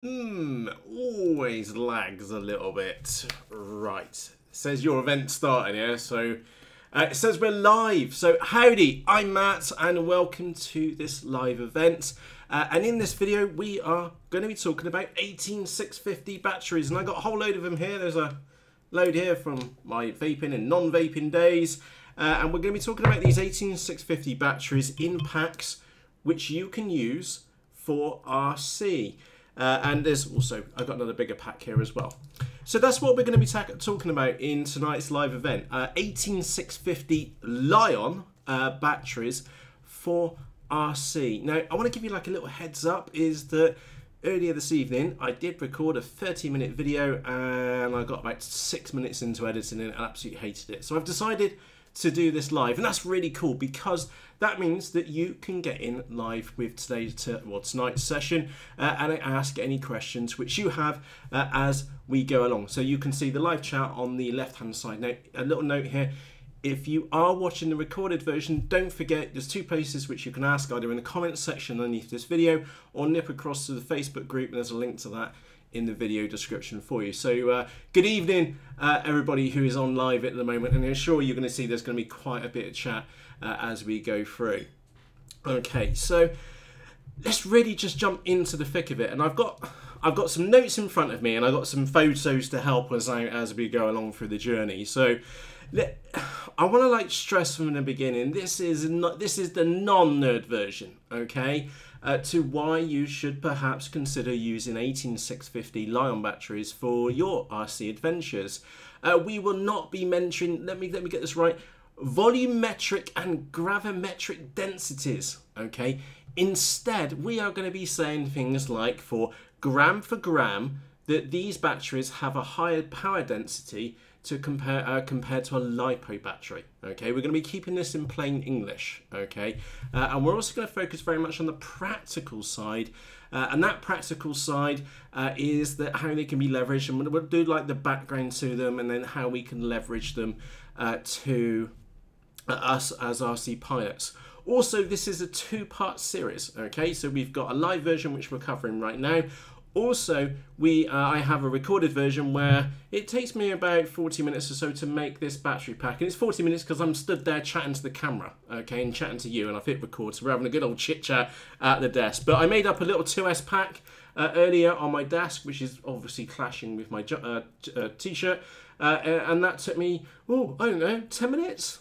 Always lags a little bit. Right. It says your event starting here, so it says we're live. So howdy, I'm Matt and welcome to this live event. And in this video we are going to be talking about 18650 batteries, and I got a whole load of them here. There's a load here from my vaping and non-vaping days, and we're going to be talking about these 18650 batteries in packs which you can use for RC. And there's also, I've got another bigger pack here as well. So that's what we're going to be talking about in tonight's live event. 18650 Lion batteries for RC. Now, I want to give you like a little heads up, is that earlier this evening I did record a 30-minute video and I got about 6 minutes into editing it and absolutely hated it. So I've decided to do this live, and that's really cool because that means that you can get in live with tonight's session and ask any questions which you have as we go along. So you can see the live chat on the left hand side. Now, a little note here: if you are watching the recorded version, don't forget there's two places which you can ask, either in the comments section underneath this video or nip across to the Facebook group, and there's a link to that in the video description for you. So good evening everybody who is on live at the moment, and I'm sure you're going to see there's going to be quite a bit of chat as we go through. Okay, so let's really just jump into the thick of it, and I've got some notes in front of me and I've got some photos to help us out as we go along through the journey. So I want to stress from the beginning, this is the non-nerd version, okay, to why you should perhaps consider using 18650 Lion batteries for your RC adventures. We will not be mentioning, let me get this right, volumetric and gravimetric densities, okay. Instead, we are going to be saying things like, for gram, that these batteries have a higher power density to compared to a Lipo battery. Okay, we're going to be keeping this in plain English. Okay, and we're also going to focus very much on the practical side, and that practical side is that how they can be leveraged, and we'll do like the background to them, and then how we can leverage them to us as RC pilots. Also, this is a two-part series. Okay, so we've got a live version which we're covering right now. Also, I have a recorded version where it takes me about 40 minutes or so to make this battery pack. And it's 40 minutes because I'm stood there chatting to the camera, okay, and chatting to you, and I've hit record, so we're having a good old chit-chat at the desk. But I made up a little 2S pack earlier on my desk, which is obviously clashing with my t-shirt. And that took me, I don't know, 10 minutes?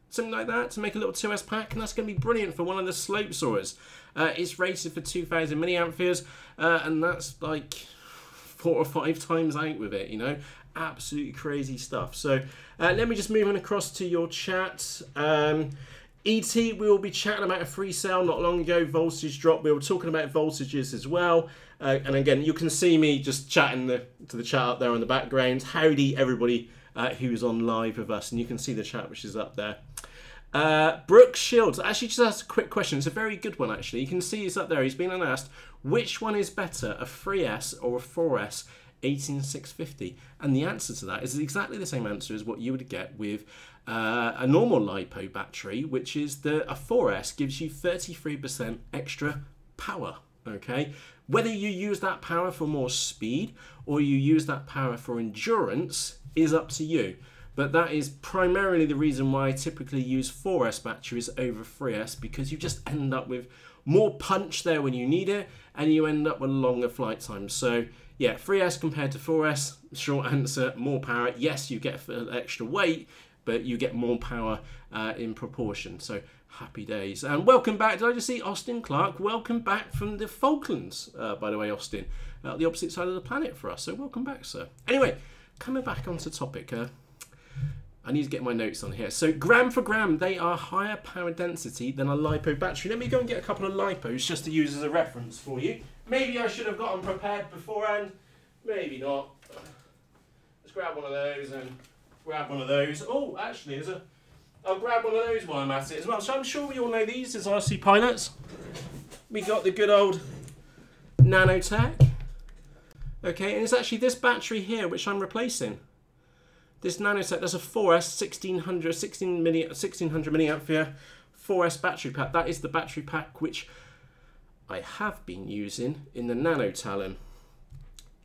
Something like that, to make a little 2S pack, and that's going to be brilliant for one of the slope sawers. It's rated for 2000 milliamperes, and that's like 4 or 5 times out with it, you know, absolutely crazy stuff. So let me just move on across to your chat. ET, we will be chatting about a free sale not long ago, voltage drop. We were talking about voltages as well, and again, you can see me just chatting to the chat up there in the background. Howdy everybody who's on live with us, and you can see the chat which is up there. Brooke Shields actually just asked a quick question. It's a very good one actually. You can see he's up there. He's been asked, which one is better, a 3S or a 4S 18650? And the answer to that is exactly the same answer as what you would get with a normal Lipo battery, which is that a 4S gives you 33% extra power. Okay, whether you use that power for more speed or you use that power for endurance is up to you. But that is primarily the reason why I typically use 4S batteries over 3S, because you just end up with more punch there when you need it, and you end up with longer flight times. So yeah, 3S compared to 4S, short answer, more power. Yes, you get extra weight, but you get more power in proportion. So happy days. And welcome back. Did I just see Austin Clark? Welcome back from the Falklands, by the way, Austin. The opposite side of the planet for us. So welcome back, sir. Anyway, coming back onto topic. I need to get my notes on here. So gram for gram, they are higher power density than a Lipo battery. Let me go and get a couple of Lipos just to use as a reference for you. Maybe I should have gotten prepared beforehand. Maybe not. Let's grab one of those and grab one of those. Oh, actually, I'll grab one of those while I'm at it as well. So I'm sure we all know these as RC pilots. We got the good old Nanotech. Okay, and it's actually this battery here which I'm replacing. This Nanotech, there's a 4S 1600 milliampere 4S battery pack. That is the battery pack which I have been using in the Nano Talon.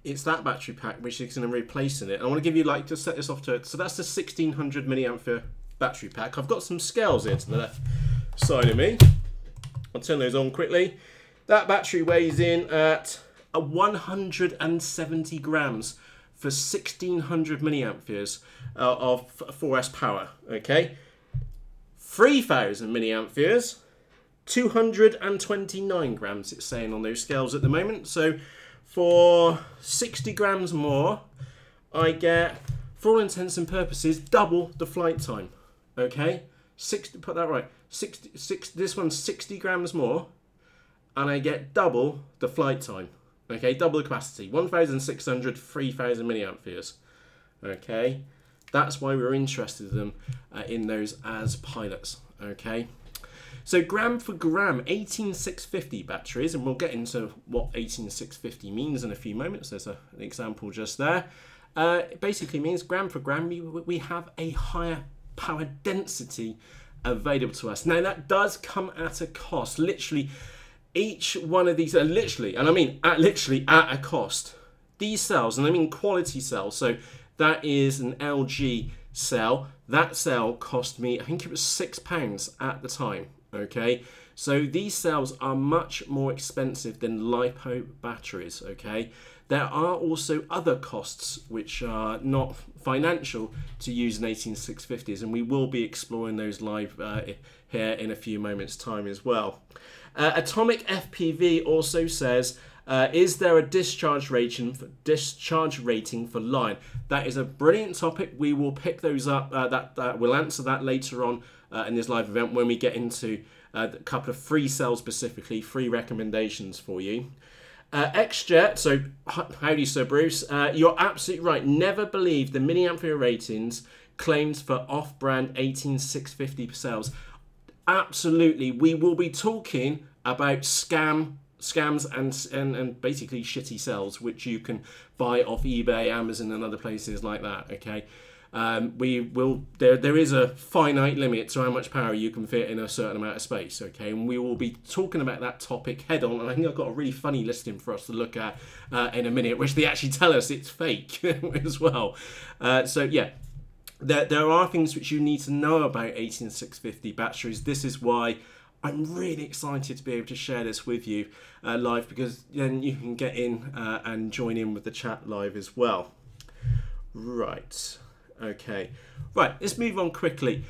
it's that battery pack which is going to replace in it. I want to give you, like, to set this off to it. So that's the 1600 milliampere battery pack. I've got some scales here to the left side of me. I'll turn those on quickly. That battery weighs in at 170 grams for 1600 milliamperes of 4S power. Okay, 3000 milliamperes, 229 grams. It's saying on those scales at the moment. So for 60 grams more, I get, for all intents and purposes, double the flight time. Okay, put that right. This one's 60 grams more, and I get double the flight time. Okay, double the capacity, 1,600, 3,000 milliamperes. Okay, that's why we're interested in them in those as pilots. Okay, so gram for gram, 18650 batteries, and we'll get into what 18650 means in a few moments. There's an example just there. It basically means gram for gram, we have a higher power density available to us. Now that does come at a cost. Literally, each one of these are literally, and I mean literally at a cost. These cells, and I mean quality cells, so that is an LG cell. That cell cost me, I think it was £6 at the time. Okay, so these cells are much more expensive than Lipo batteries. Okay, there are also other costs which are not financial to use an 18650s, and we will be exploring those live here in a few moments' time as well. Atomic FPV also says, is there a discharge rating for line? That is a brilliant topic. We will pick those up. We'll answer that later on in this live event when we get into a couple of free cells specifically, free recommendations for you. XJet, so howdy Sir Bruce, you're absolutely right. Never believe the milliampere ratings claimed for off-brand 18650 cells. Absolutely, we will be talking about scams and basically shitty cells which you can buy off eBay, Amazon, and other places like that. Okay, there is a finite limit to how much power you can fit in a certain amount of space. Okay, and we will be talking about that topic head on. And I think I've got a really funny listing for us to look at in a minute, which they actually tell us it's fake as well. So yeah. There are things which you need to know about 18650 batteries. This is why I'm really excited to be able to share this with you live, because then you can get in and join in with the chat live as well. Right, okay. Right, let's move on quickly.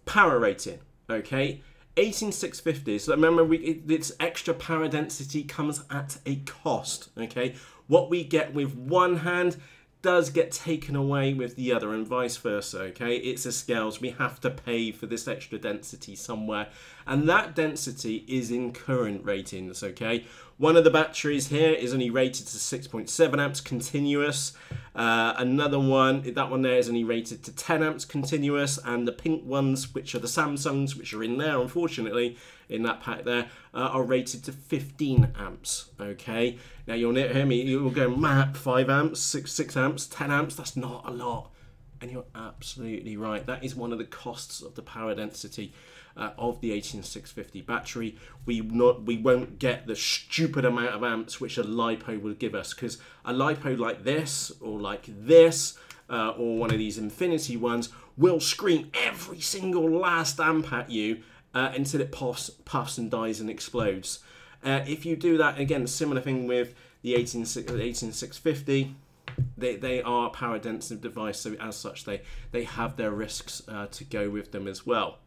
Power rating, okay. 18650, so remember its extra power density comes at a cost, okay. What we get with one hand does get taken away with the other, and vice versa. Okay, it's a scales. We have to pay for this extra density somewhere, and that density is in current ratings. Okay, one of the batteries here is only rated to 6.7 amps continuous. Another one, that one there, is only rated to 10 amps continuous, and the pink ones, which are the Samsungs, which are in there unfortunately in that pack there, are rated to 15 amps. Okay, now you'll hear me, you'll go, Matt, 5 amps, 6 amps, 10 amps, that's not a lot. And you're absolutely right. That is one of the costs of the power density of the 18650 battery. We won't get the stupid amount of amps which a Lipo will give us, because a Lipo like this or like this or one of these infinity ones will scream every single last amp at you until it puffs and dies and explodes. If you do that, again, similar thing with the 18650. They are a power dense device, so as such they have their risks to go with them as well.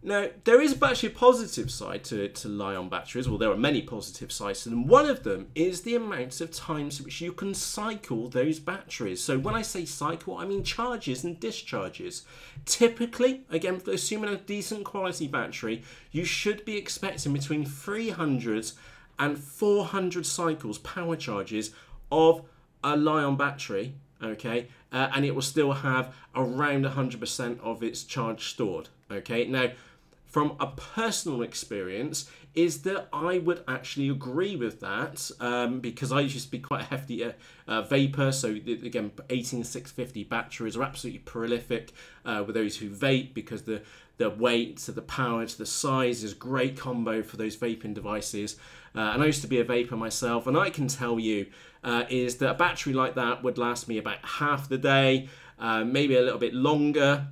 Now, there is actually a positive side to Li-ion batteries. Well, there are many positive sides to them. One of them is the amount of times which you can cycle those batteries. So when I say cycle, I mean charges and discharges. Typically, again, assuming a decent quality battery, you should be expecting between 300 and 400 cycles, power charges, of a Li-ion battery, okay, and it will still have around 100% of its charge stored. Okay, now from a personal experience is that I would actually agree with that, because I used to be quite a hefty vapor. So again, 18650 batteries are absolutely prolific with those who vape, because the weight to the power to the size is a great combo for those vaping devices. And I used to be a vapor myself, and I can tell you is that a battery like that would last me about half the day, maybe a little bit longer.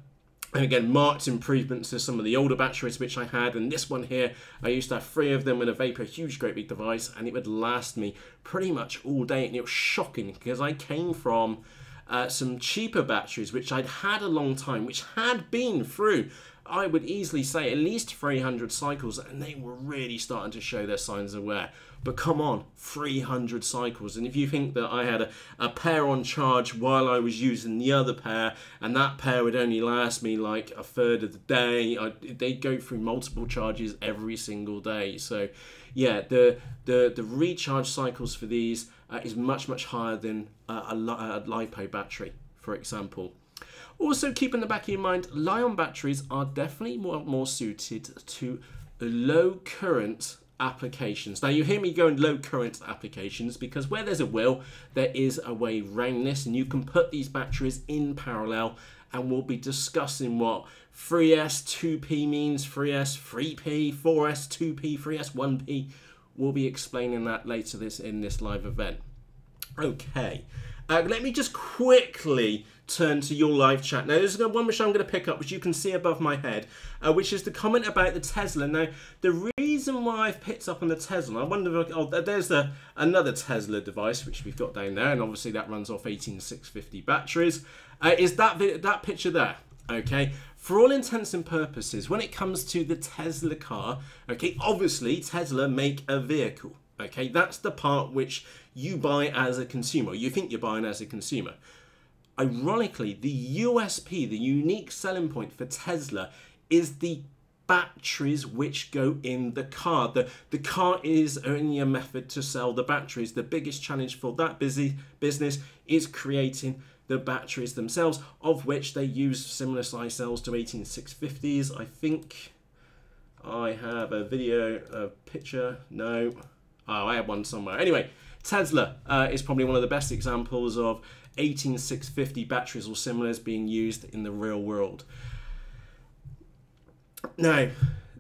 And again, marked improvements to some of the older batteries which I had. And this one here, I used to have 3 of them in a vapor, huge, great big device, and it would last me pretty much all day. And it was shocking, because I came from some cheaper batteries which I'd had a long time, which had been through, I would easily say, at least 300 cycles, and they were really starting to show their signs of wear. But come on, 300 cycles. And if you think that I had a pair on charge while I was using the other pair, and that pair would only last me like a third of the day, they'd go through multiple charges every single day. So yeah, the recharge cycles for these is much, much higher than a Lipo battery, for example. Also, keep in the back of your mind, Li-ion batteries are definitely more suited to low current applications. Now, you hear me going low current applications because where there's a will, there is a way around this, and you can put these batteries in parallel, and we'll be discussing what 3S 2P means, 3S 3P, 4S 2P, 3S 1P. We'll be explaining that later in this live event. Okay, let me just quickly turn to your live chat. Now, there's one which I'm going to pick up, which you can see above my head, which is the comment about the Tesla. Now, the reason why I've picked up on the Tesla, I wonder if, oh, there's another Tesla device, which we've got down there, and obviously that runs off 18650 batteries, is that picture there. Okay, for all intents and purposes, when it comes to the Tesla car, okay, obviously Tesla make a vehicle. Okay, that's the part which you buy as a consumer. You think you're buying as a consumer. Ironically, the USP, the unique selling point for Tesla, is the batteries which go in the car. The car is only a method to sell the batteries. The biggest challenge for that business is creating the batteries themselves, of which they use similar size cells to 18650's. I think I have a video, a picture. No. Oh, I have one somewhere. Anyway, Tesla is probably one of the best examples of 18650 batteries or similars being used in the real world. Now,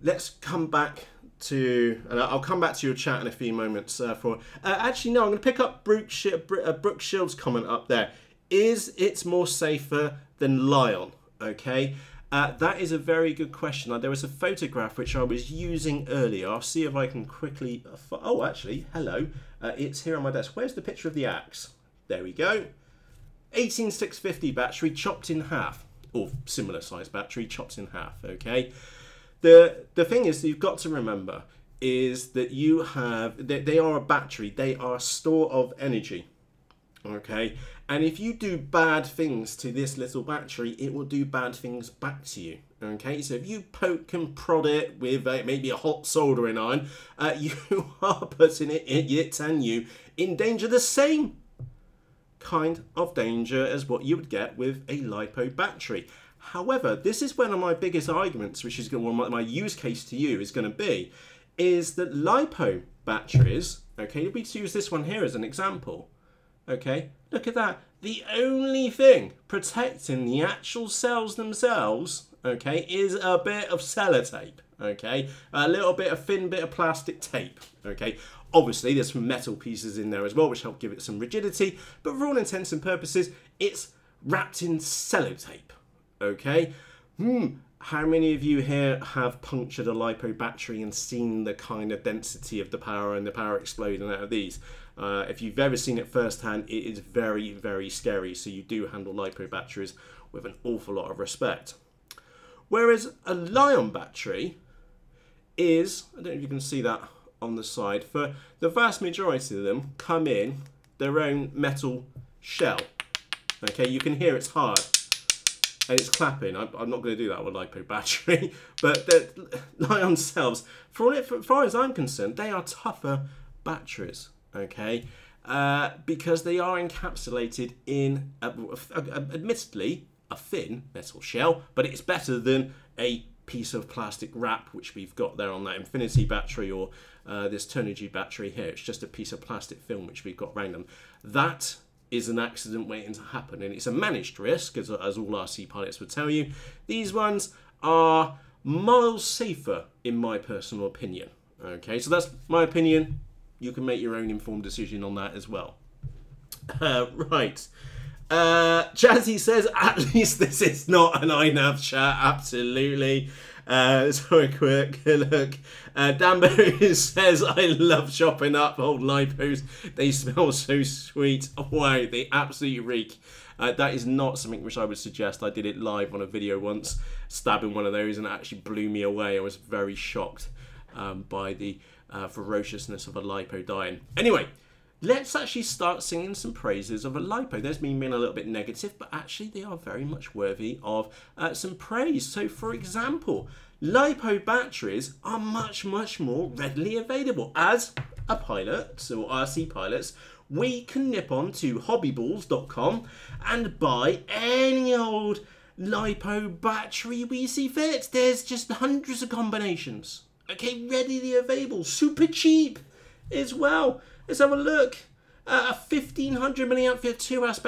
let's come back to, and I'll come back to your chat in a few moments. Actually, no, I'm going to pick up Brooke Shield's comment up there. Is it more safer than Li-ion? Okay. That is a very good question. There was a photograph which I was using earlier. I'll see if I can quickly... Oh, actually, hello. It's here on my desk. Where's the picture of the axe? There we go. 18650 battery chopped in half. Or similar size battery chopped in half, okay? The thing is that you've got to remember is that you have... They are a battery. They are a store of energy, okay? And if you do bad things to this little battery, it will do bad things back to you. Okay, so if you poke and prod it with maybe a hot soldering iron, you are putting it and you in danger, the same kind of danger as what you would get with a Lipo battery. However, this is one of my biggest arguments, which is my use case to you is going to be, is that Lipo batteries, okay, we use this one here as an example. Okay, look at that. The only thing protecting the actual cells themselves, okay, is a bit of sellotape, okay? A little bit of thin bit of plastic tape, okay? Obviously, there's some metal pieces in there as well, which help give it some rigidity, but for all intents and purposes, it's wrapped in sellotape, okay? How many of you here have punctured a Lipo battery and seen the kind of density of the power and the power exploding out of these? If you've ever seen it firsthand, it is very, very scary. So you do handle Lipo batteries with an awful lot of respect. Whereas a Li-ion battery is, I don't know if you can see that on the side, for the vast majority of them come in their own metal shell. Okay, you can hear it's hard. And it's clapping. I'm not going to do that with a Lipo battery. But the Li-ion cells, for far as I'm concerned, they are tougher batteries. Okay, because they are encapsulated in, admittedly, a thin metal shell, but it's better than a piece of plastic wrap which we've got there on that Infinity battery, or this Turnigy battery here. It's just a piece of plastic film which we've got around them. That is an accident waiting to happen, and it's a managed risk, as all RC pilots would tell you. These ones are miles safer in my personal opinion. Okay, so that's my opinion. You can make your own informed decision on that as well. Right. Jazzy says, at least this is not an iNav chat. Absolutely. So a quick look. Dambo says, I love chopping up old Lipos. They smell so sweet. Wow, they absolutely reek. That is not something which I would suggest. I did it live on a video once, stabbing one of those, and it actually blew me away. I was very shocked by the ferociousness of a Lipo dying. Anyway, let's actually start singing some praises of a Lipo. There's me being a little bit negative, but actually they are very much worthy of some praise. So, for example, Lipo batteries are much, much more readily available. As a pilot, or RC pilots, we can nip on to hobbyballs.com and buy any old Lipo battery we see fit. There's just hundreds of combinations. Okay, readily available, super cheap as well. Let's have a look. A 1500 milliamp 2S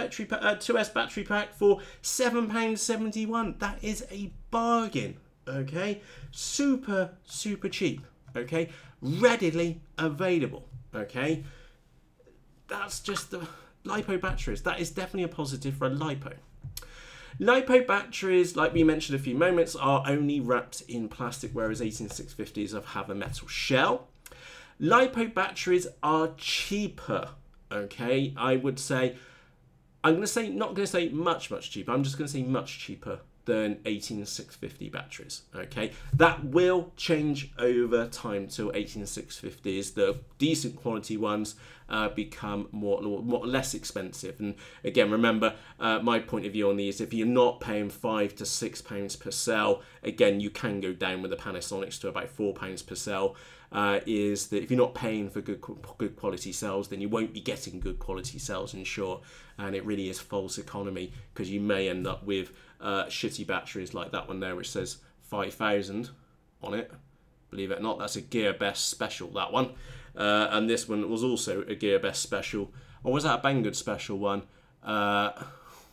battery pack for £7.71. That is a bargain. Okay, super cheap. Okay, readily available. Okay, that's just the Lipo batteries. That is definitely a positive for a Lipo. Lipo batteries, like we mentioned a few moments, are only wrapped in plastic, whereas 18650's have a metal shell. Lipo batteries are cheaper, okay? I would say, not going to say much cheaper, I'm just going to say much cheaper than 18650 batteries, okay? That will change over time till 18650's, the decent quality ones, become less expensive. And again, remember, my point of view on these, if you're not paying £5 to £6 per cell, again, you can go down with the Panasonics to about £4 per cell. Is that if you're not paying for good quality cells, then you won't be getting good quality cells, in short, and it really is false economy, because you may end up with shitty batteries like that one there, which says 5000 on it. Believe it or not, that's a Gearbest special, that one. And this one was also a Gearbest special, or was that a Banggood special one,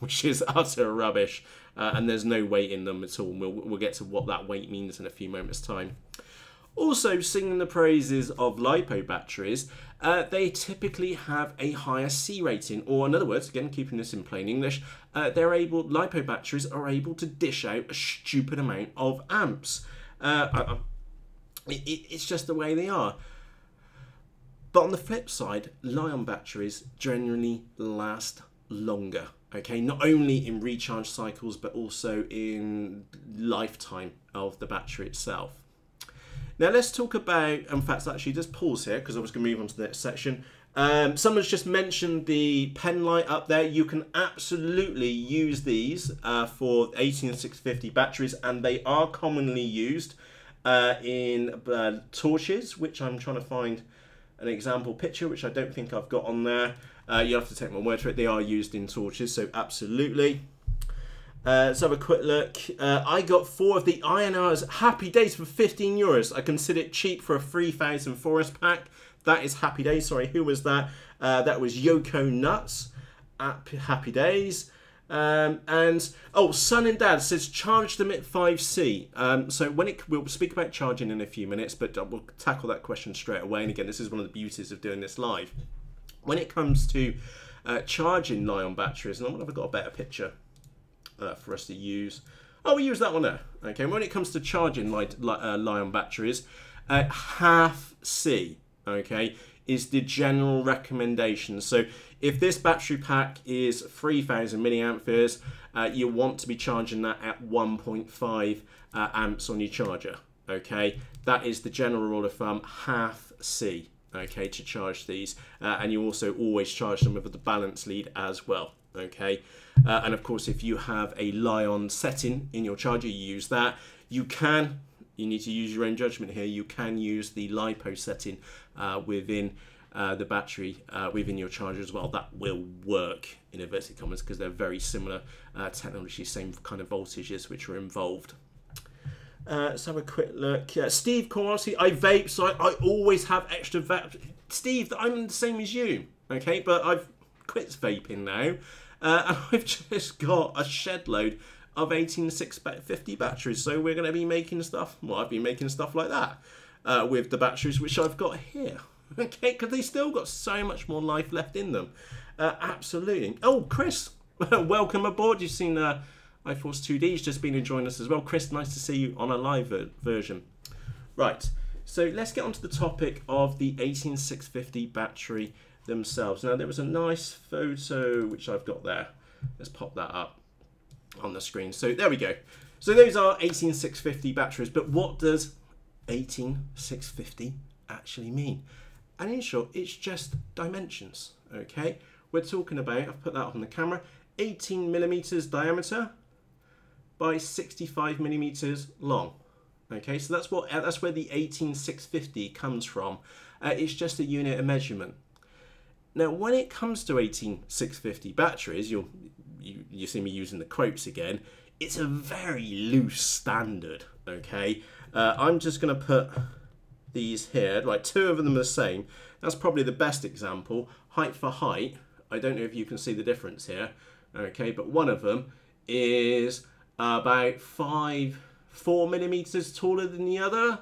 which is utter rubbish, and there's no weight in them at all. We'll get to what that weight means in a few moments' time. Also, singing the praises of Lipo batteries, they typically have a higher C rating, or in other words, again, keeping this in plain English, Lipo batteries are able to dish out a stupid amount of amps. It's just the way they are. But on the flip side, Li-ion batteries generally last longer. Okay, not only in recharge cycles, but also in lifetime of the battery itself. Now let's talk about, in fact, actually just pause here, because I was going to move on to the next section. Someone's just mentioned the pen light up there. You can absolutely use these for 18650 batteries, and they are commonly used in torches, which I'm trying to find an example picture, which I don't think I've got on there. You have to take my word for it. They are used in torches, so absolutely. Let's have a quick look. I got 4 of the INR's Happy Days for €15. I consider it cheap for a 3000 forest pack. That is Happy Days. Sorry, who was that? That was Yoko Nuts at Happy Days. And oh, Son and Dad says charge them at 5C. So we'll speak about charging in a few minutes, but we'll tackle that question straight away. And again, this is one of the beauties of doing this live. When it comes to charging Li-ion batteries, and I've got a better picture for us to use. Oh, we use that one there. Okay, when it comes to charging Li-ion batteries, half C, okay, is the general recommendation. So if this battery pack is 3000 milliamperes, you want to be charging that at 1.5 amps on your charger. Okay, that is the general rule of thumb, half C. Okay, to charge these, and you also always charge them with the balance lead as well. Okay, and of course, if you have a Li-ion setting in your charger, you use that. You need to use your own judgment here. You can use the Lipo setting within the battery within your charger as well. That will work in inverted commas, because they're very similar technology, same kind of voltages which are involved. Let's have a quick look. Steve Corsi, I vape, so I always have extra vape. Steve, I'm the same as you, okay? But I've quit vaping now, and I've just got a shed load of 18650 batteries. So we're going to be making stuff. Well, I've been making stuff like that with the batteries which I've got here, okay? Because they still got so much more life left in them. Absolutely. Oh, Chris, welcome aboard. You've seen iForce 2D's just been enjoying us as well. Chris, nice to see you on a live version. Right, so let's get on to the topic of the 18650 battery themselves. Now, there was a nice photo which I've got there. Let's pop that up on the screen. So there we go. So those are 18650 batteries, but what does 18650 actually mean? And in short, it's just dimensions, okay? We're talking about, I've put that up on the camera, 18 millimeters diameter by 65 millimeters long. Okay, so that's where the 18650 comes from. It's just a unit of measurement. Now, when it comes to 18650 batteries, you see me using the quotes again. It's a very loose standard. Okay, I'm just going to put these here. Like, two of them are the same. That's probably the best example. Height for height. I don't know if you can see the difference here. Okay, but one of them is about 4 millimeters taller than the other,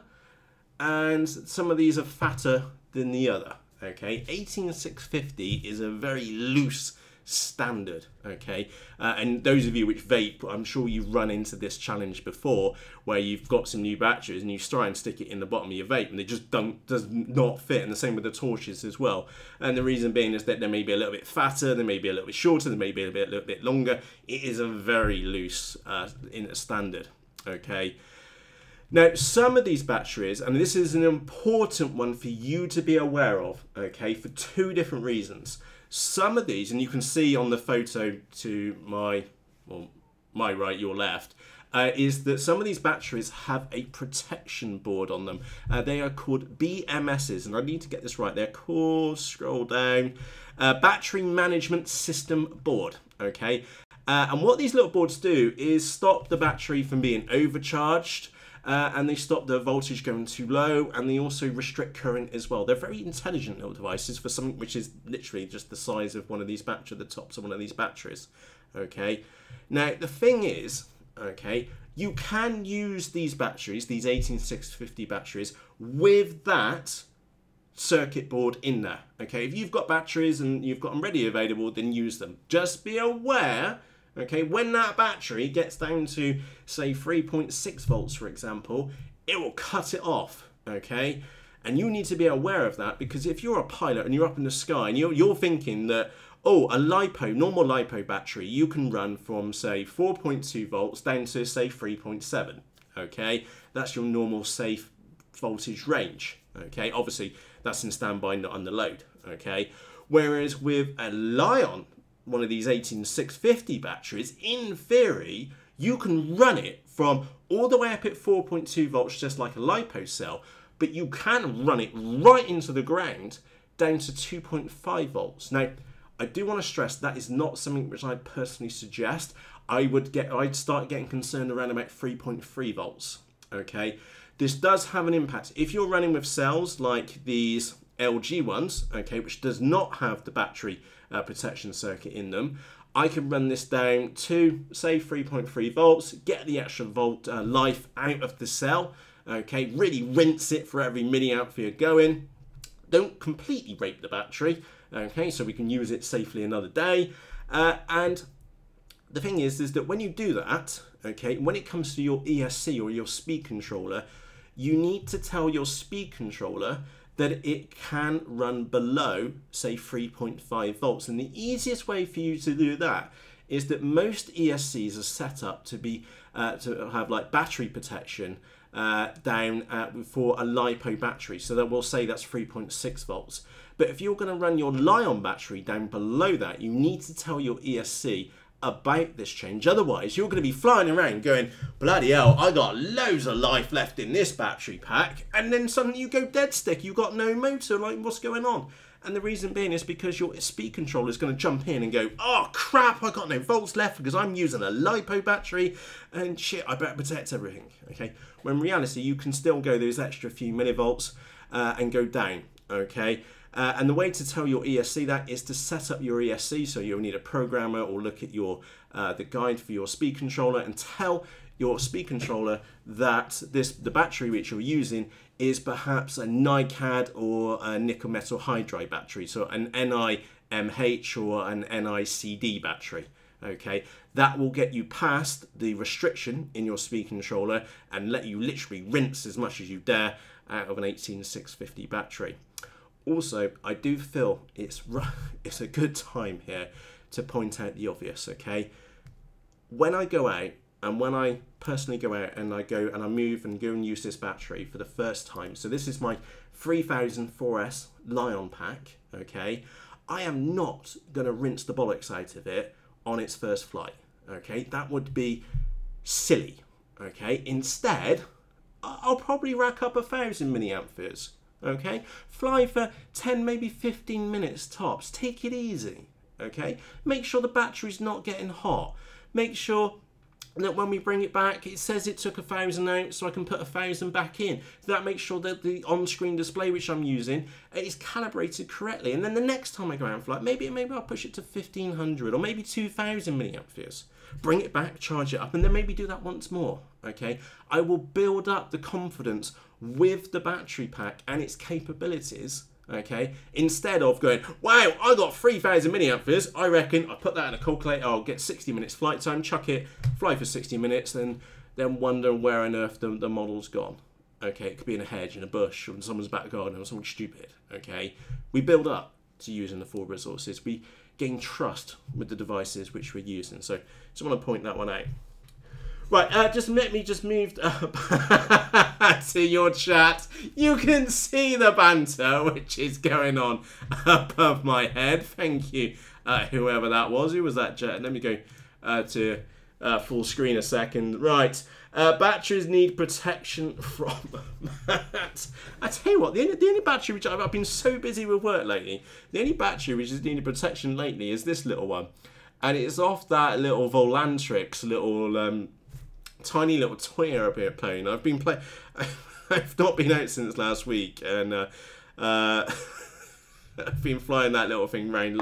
and some of these are fatter than the other. Okay, 18650 is a very loose standard. Okay, and those of you which vape, I'm sure you've run into this challenge before, where you've got some new batteries and you try and stick it in the bottom of your vape and they just does not fit. And the same with the torches as well. And the reason being is that they may be a little bit fatter, they may be a little bit shorter, they may be a little bit longer. It is a very loose in a standard. Okay. Now, some of these batteries, and this is an important one for you to be aware of, okay, for two different reasons. Some of these, and you can see on the photo to my right, your left, is that some of these batteries have a protection board on them. They are called BMSs, and I need to get this right. They're called, scroll down, Battery Management System Board, okay? And what these little boards do is stop the battery from being overcharged, and they stop the voltage going too low, and they also restrict current as well. They're very intelligent little devices for something which is literally just the size of one of these batteries, the tops of one of these batteries. Okay. Now the thing is, okay, you can use these batteries, these 18650 batteries, with that circuit board in there. Okay, if you've got batteries and you've got them ready available, then use them. Just be aware. Okay, when that battery gets down to, say, 3.6 volts, for example, it will cut it off, okay? And you need to be aware of that, because if you're a pilot and you're up in the sky and you're thinking that, oh, a Lipo, normal Lipo battery, you can run from, say, 4.2 volts down to, say, 3.7, okay? That's your normal safe voltage range, okay? Obviously, that's in standby, not under load, okay? Whereas with a Li-ion, one of these 18650 batteries, in theory, you can run it from all the way up at 4.2 volts, just like a Lipo cell, but you can run it right into the ground down to 2.5 volts. Now, I do want to stress that is not something which I personally suggest. I'd start getting concerned around about 3.3 volts, okay? This does have an impact. If you're running with cells like these LG ones, okay, which does not have the battery protection circuit in them, I can run this down to, say, 3.3 volts, get the extra volt life out of the cell, okay, really rinse it for every milliamp you're going. Don't completely rape the battery, okay, so we can use it safely another day. And the thing is that when you do that, okay, when it comes to your ESC or your speed controller, you need to tell your speed controller that it can run below, say, 3.5 volts. And the easiest way for you to do that is that most ESCs are set up to be to have like battery protection down for a Lipo battery. So that will say that's 3.6 volts. But if you're going to run your Li-ion battery down below that, you need to tell your ESC about this change. Otherwise, you're going to be flying around going, bloody hell, I got loads of life left in this battery pack, and then suddenly you go dead stick, you've got no motor, like, what's going on? And the reason being is because your speed controller is going to jump in and go, oh crap, I got no volts left because I'm using a Lipo battery and shit, I better protect everything. Okay, when in reality you can still go those extra few millivolts and go down. Okay, and the way to tell your ESC that is to set up your ESC. So you'll need a programmer or look at your the guide for your speed controller and tell your speed controller that the battery which you're using is perhaps a NiCad or a nickel metal hydride battery, so an NiMH or an NiCd battery. Okay, that will get you past the restriction in your speed controller and let you literally rinse as much as you dare out of an 18650 battery. Also, I do feel it's a good time here to point out the obvious. Okay, when I go out, and when I personally go out and I go and I move and go and use this battery for the first time, so this is my 3004S Li-on pack, okay, I am not going to rinse the bollocks out of it on its first flight, okay, that would be silly, okay. Instead, I'll probably rack up 1000 milliamperes, okay, fly for 10, maybe 15 minutes tops, take it easy, okay, make sure the battery's not getting hot, make sure that when we bring it back, it says it took 1000 out, so I can put 1000 back in. So that makes sure that the on-screen display which I'm using is calibrated correctly. And then the next time I go out and fly, maybe I'll push it to 1500 or maybe 2000 milliamperes. Bring it back, charge it up, and then maybe do that once more. Okay, I will build up the confidence with the battery pack and its capabilities. Okay, instead of going, wow, I got 3000 milliamperes, I reckon I put that in a calculator, I'll get 60 minutes flight time, chuck it, fly for 60 minutes, then wonder where on earth the model's gone. Okay, it could be in a hedge, in a bush, or in someone's back garden, or something stupid. Okay, we build up to using the full resources, we gain trust with the devices which we're using. So just want to point that one out. Right, let me just move to your chat. You can see the banter which is going on above my head. Thank you, whoever that was. Who was that chat? Let me go to full screen a second. Right, batteries need protection from that. I tell you what, the only battery which I've been so busy with work lately, the only battery which has needed protection lately is this little one. And it's off that little Volantrix little... tiny little toy airplane. I've been playing. I've not been out since last week, and I've been flying that little thing around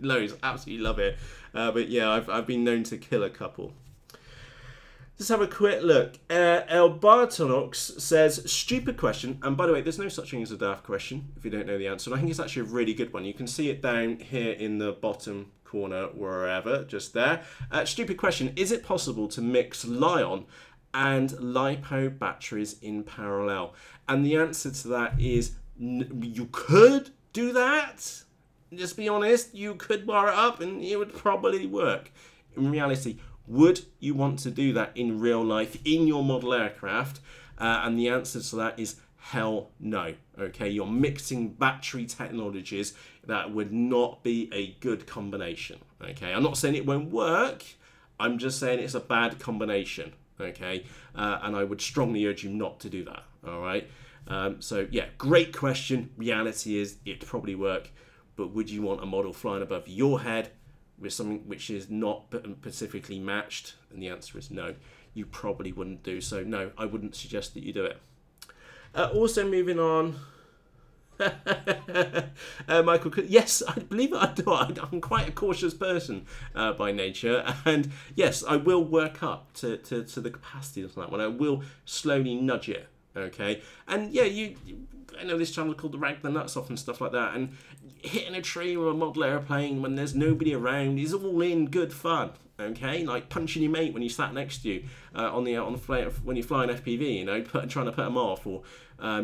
loads. Absolutely love it. But yeah, I've been known to kill a couple. Let's have a quick look. El Bartonox says, stupid question. And by the way, there's no such thing as a daft question if you don't know the answer. And I think it's actually a really good one. You can see it down here in the bottom corner, wherever, just there. Stupid question. Is it possible to mix Li-on and Lipo batteries in parallel? And the answer to that is you could do that. Just be honest. You could wire it up and it would probably work. In reality, would you want to do that in real life in your model aircraft? And the answer to that is hell no. Okay, you're mixing battery technologies. That would not be a good combination. Okay, I'm not saying it won't work. I'm just saying it's a bad combination. Okay, and I would strongly urge you not to do that. All right. So yeah, great question. Reality is it'd probably work, but would you want a model flying above your head with something which is not specifically matched? And the answer is no. You probably wouldn't do so. No, I wouldn't suggest that you do it. Also moving on. Michael, yes, I believe it or not, I'm quite a cautious person by nature, and yes, I will work up to the capacity of that one. I will slowly nudge it, okay? And yeah, I know this channel called the Rag the Nuts Off and stuff like that, and hitting a tree or a model airplane when there's nobody around is all in good fun, okay? Like punching your mate when you sat next to you on the flight when you fly an FPV, you know, trying to put them off, or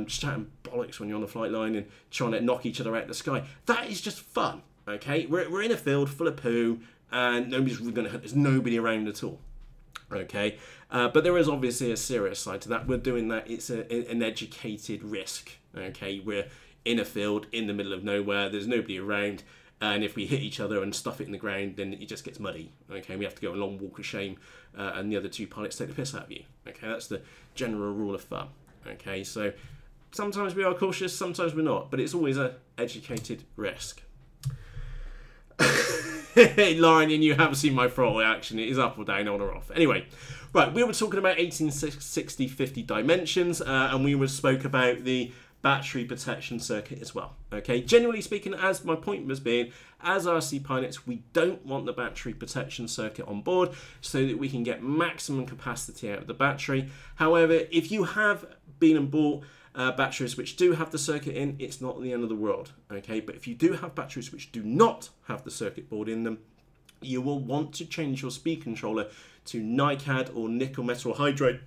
just chatting bollocks when you're on the flight line and trying to knock each other out of the sky. That is just fun, okay? We're in a field full of poo, and there's nobody around at all, okay? But there is obviously a serious side to that. We're doing that. It's an educated risk, okay? We're in a field in the middle of nowhere. There's nobody around. And if we hit each other and stuff it in the ground, then it just gets muddy. Okay, we have to go a long walk of shame, and the other two pilots take the piss out of you. Okay, that's the general rule of thumb. Okay, so sometimes we are cautious, sometimes we're not, but it's always an educated risk. Lauren, and you have seen my throttle action. It is up or down, on or off. Anyway, right, we were talking about 18650 dimensions, and we spoke about the battery protection circuit as well. Okay, generally speaking, as my point was being, as RC pilots, we don't want the battery protection circuit on board so that we can get maximum capacity out of the battery. However, if you have been and bought batteries which do have the circuit in, it's not the end of the world. Okay, but if you do have batteries which do not have the circuit board in them, you will want to change your speed controller to NiCad or nickel metal hydride,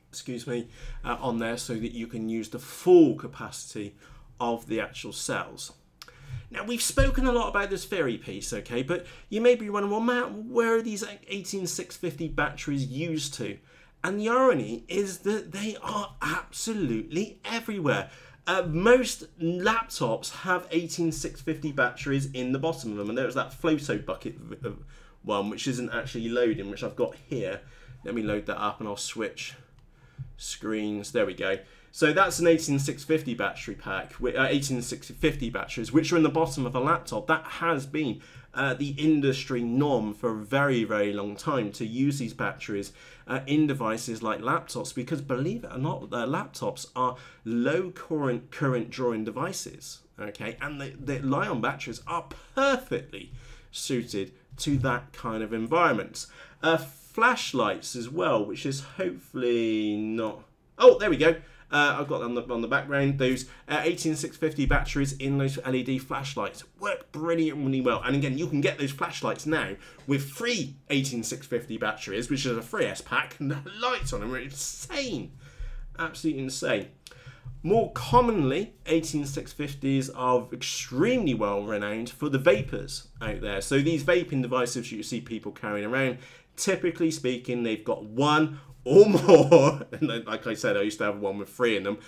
excuse me, on there, so that you can use the full capacity of the actual cells. Now, we've spoken a lot about this theory piece, okay, but you may be wondering, well, Matt, where are these 18650 batteries used to? And the irony is that they are absolutely everywhere. Most laptops have 18650 batteries in the bottom of them, and there's that floato bucket one which isn't actually loading, which I've got here. Let me load that up and I'll switch screens. There we go. So that's an 18650 battery pack, 18650 batteries, which are in the bottom of a laptop. That has been the industry norm for a very, very long time, to use these batteries in devices like laptops, because believe it or not, laptops are low current drawing devices, okay, and the Li-ion batteries are perfectly suited to that kind of environment. Flashlights as well, which is hopefully not, oh, there we go. I've got them on the background. Those 18650 batteries in those LED flashlights work brilliantly well. And again, you can get those flashlights now with free 18650 batteries, which is a free S pack, and the lights on them are insane. Absolutely insane. More commonly, 18650s are extremely well renowned for the vapors out there. So these vaping devices you see people carrying around, typically speaking, they've got one or more, and like I said, I used to have one with three in them,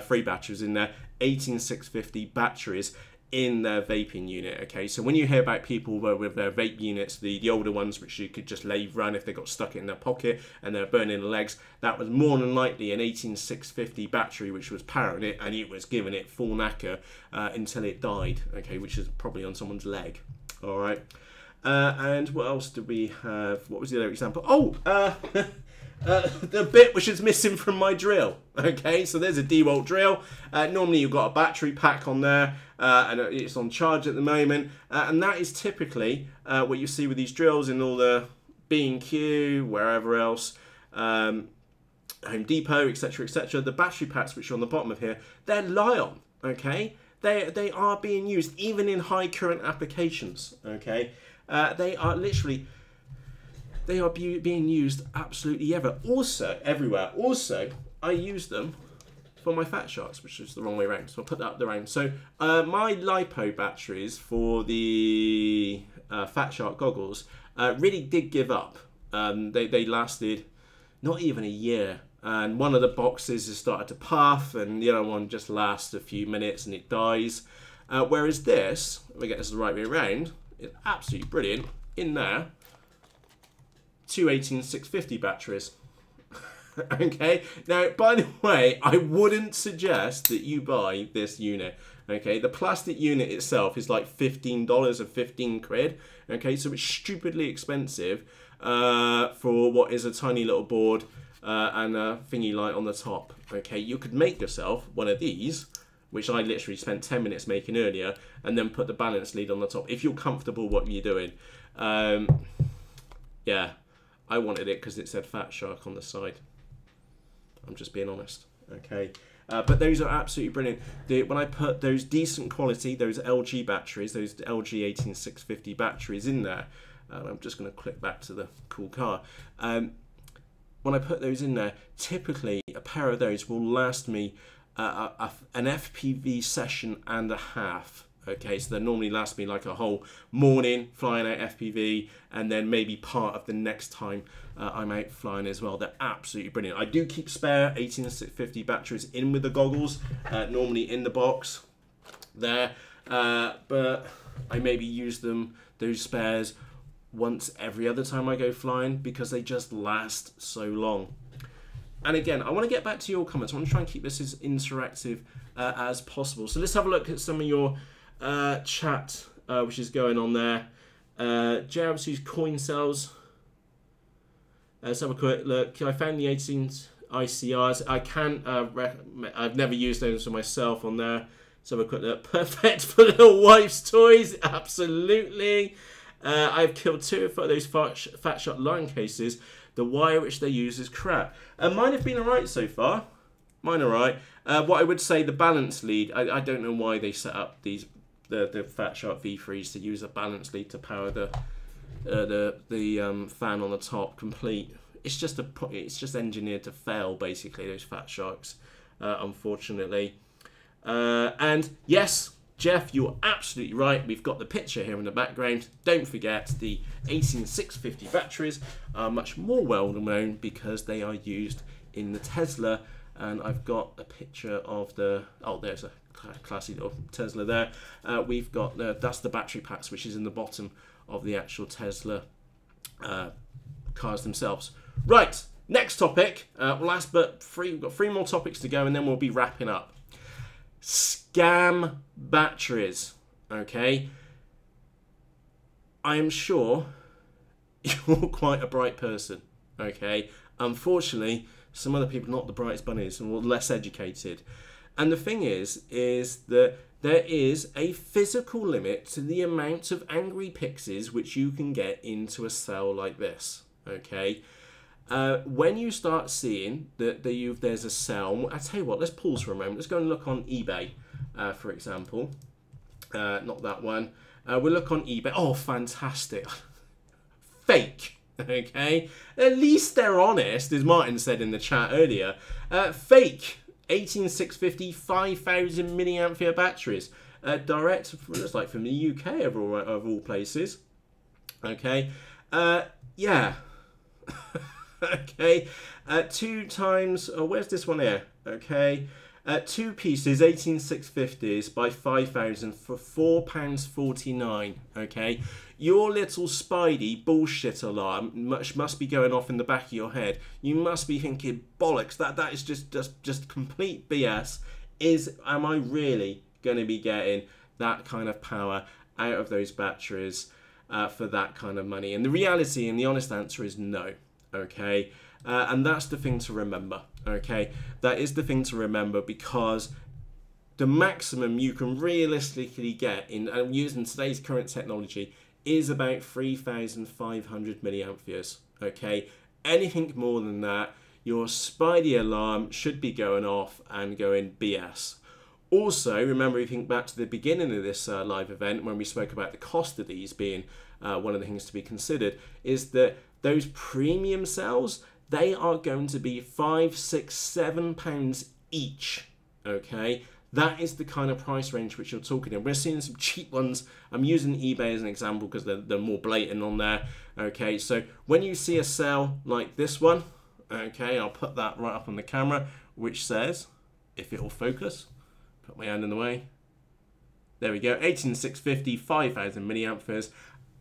three batteries in there, 18650 batteries in their vaping unit. Okay, so when you hear about people with their vape units, the older ones which you could just leave run if they got stuck in their pocket and they're burning the legs, that was more than likely an 18650 battery which was powering it, and it was giving it full knacker until it died. Okay, which is probably on someone's leg. All right, and what else did we have? What was the other example? Oh, the bit which is missing from my drill. Okay, so there's a DeWalt drill. Normally you've got a battery pack on there, and it's on charge at the moment, and that is typically what you see with these drills in all the B&Q, wherever else, Home Depot, etc, etc. The battery packs which are on the bottom of here, they're Li-ion. Okay, they are being used even in high current applications. Okay, they are literally, they are being used absolutely everywhere. Also, I use them for my Fat Sharks, which is the wrong way around. So I'll put that up the round. So my Lipo batteries for the Fat Shark goggles really did give up. They lasted not even a year. And one of the boxes has started to puff, and the other one just lasts a few minutes and it dies. Whereas this, if I get this the right way around, is absolutely brilliant. In there, two 18650 batteries. Okay, now by the way, I wouldn't suggest that you buy this unit. Okay, the plastic unit itself is like $15 or 15 quid. Okay, so it's stupidly expensive for what is a tiny little board and a thingy light on the top. Okay, you could make yourself one of these, which I literally spent 10 minutes making earlier, and then put the balance lead on the top if you're comfortable what you're doing. Yeah, I wanted it because it said Fat Shark on the side. I'm just being honest. Okay, but those are absolutely brilliant. When I put those decent quality, those LG batteries, those LG 18650 batteries in there, and I'm just going to click back to the cool car. When I put those in there, typically a pair of those will last me an FPV session and a half. Okay, so they normally last me like a whole morning flying out FPV, and then maybe part of the next time I'm out flying as well. They're absolutely brilliant. I do keep spare 18650 batteries in with the goggles, normally in the box there, but I maybe use them, those spares, once every other time I go flying, because they just last so long. And again, I want to get back to your comments. I want to try and keep this as interactive as possible. So let's have a look at some of your chat, which is going on there. JRBC's coin cells. Let's have a quick look. I found the 18 ICRs. I can. I've never used those for myself on there. Let's have a quick look. Perfect for little wife's toys. Absolutely. I've killed 2 of those fat shot line cases. The wire which they use is crap. Mine have been alright so far. Mine are alright. What I would say, the balance lead. I don't know why they set up the fat shot V3s to use a balance lead to power the fan on the top complete. It's just engineered to fail, basically, those fat sharks, unfortunately. And yes, Jeff, you're absolutely right. We've got the picture here in the background. Don't forget, the 18650 batteries are much more well known because they are used in the Tesla. And I've got a picture of the, oh, there's a classy little Tesla there. We've got that's the battery packs, which is in the bottom of the actual Tesla cars themselves. Right, next topic. Last but we've got 3 more topics to go, and then we'll be wrapping up. Scam batteries. Okay, I am sure you're quite a bright person. Okay, unfortunately, some other people are not the brightest bunnies and were less educated. And the thing is that there is a physical limit to the amount of angry pixies which you can get into a cell like this. Okay, when you start seeing that there's a cell, I tell you what, let's pause for a moment. Let's go and look on eBay, for example. Not that one. We'll look on eBay. Oh, fantastic! Fake. Okay, at least they're honest, as Martin said in the chat earlier. Fake 18650 5000 milliampere batteries, direct. Looks like from the UK of all places. Okay, yeah. Okay, 2 times. Oh, where's this one here? Okay, 2 pieces 18650's by 5000 for £4.49. Okay, your little Spidey bullshit alarm must be going off in the back of your head. You must be thinking, bollocks, that is just complete BS. Am I really going to be getting that kind of power out of those batteries for that kind of money? And the reality and the honest answer is no. Okay, and that's the thing to remember. Okay, that is the thing to remember, because the maximum you can realistically get in using today's current technology is about 3,500 milliamperes. Okay, anything more than that, your Spidey alarm should be going off and going BS. Also, remember, if you think back to the beginning of this live event when we spoke about the cost of these being one of the things to be considered, is that those premium cells, they are going to be £5, £6, £7 each. Okay, that is the kind of price range which you're talking in. We're seeing some cheap ones. I'm using eBay as an example because they're more blatant on there. Okay, so when you see a cell like this one, okay, I'll put that right up on the camera, which says, if it will focus, put my hand in the way. There we go, 18650, 5000 milliamperes,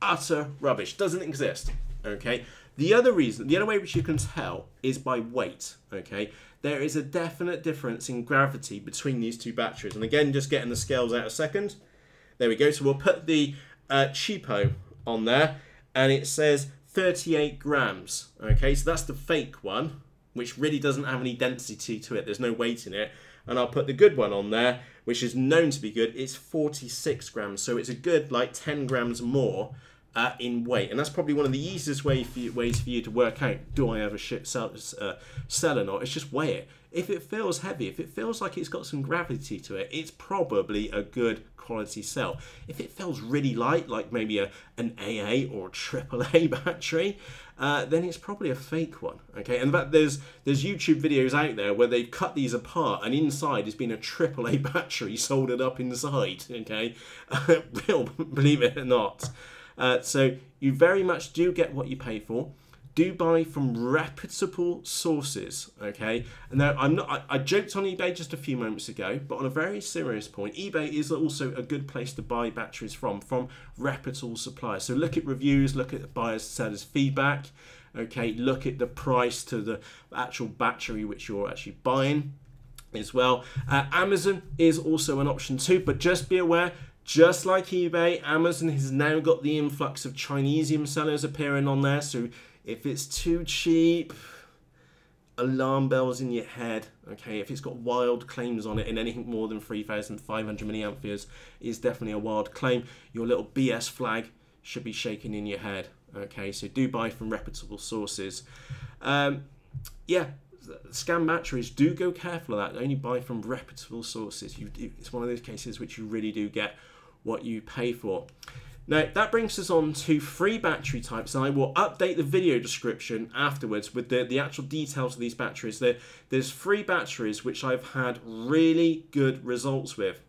utter rubbish, doesn't exist. Okay, the other way which you can tell is by weight. Okay, there is a definite difference in gravity between these 2 batteries. And again, just getting the scales out a second. There we go. So we'll put the cheapo on there, and it says 38 grams. Okay, so that's the fake one, which really doesn't have any density to it. There's no weight in it. And I'll put the good one on there, which is known to be good. It's 46 grams. So it's a good like 10 grams more in weight. And that's probably one of the easiest ways for you to work out, do I have a shit cell or not? It's just weigh it. If it feels heavy, if it feels like it's got some gravity to it, it's probably a good quality cell. If it feels really light, like maybe an AA or a AAA battery, then it's probably a fake one. Okay, in fact, there's YouTube videos out there where they've cut these apart, and inside has been a AAA battery soldered up inside. Okay, real, believe it or not. So you very much do get what you pay for. Do buy from reputable sources, okay? And now I joked on eBay just a few moments ago, but on a very serious point, eBay is also a good place to buy batteries from reputable suppliers. So look at reviews, look at buyers, sellers' feedback, Okay, look at the price to the actual battery which you're actually buying as well. Amazon is also an option too, but just be aware, just like eBay, Amazon has now got the influx of Chinesium sellers appearing on there. So if it's too cheap, alarm bells in your head. Okay, if it's got wild claims on it and anything more than 3,500 milliamperes is definitely a wild claim, your little BS flag should be shaking in your head. Okay, so do buy from reputable sources. Yeah, scam batteries, do go careful of that. Only buy from reputable sources. It's one of those cases which you really do get what you pay for. Now, that brings us on to free battery types, and I will update the video description afterwards with the actual details of these batteries. There's free batteries which I've had really good results with.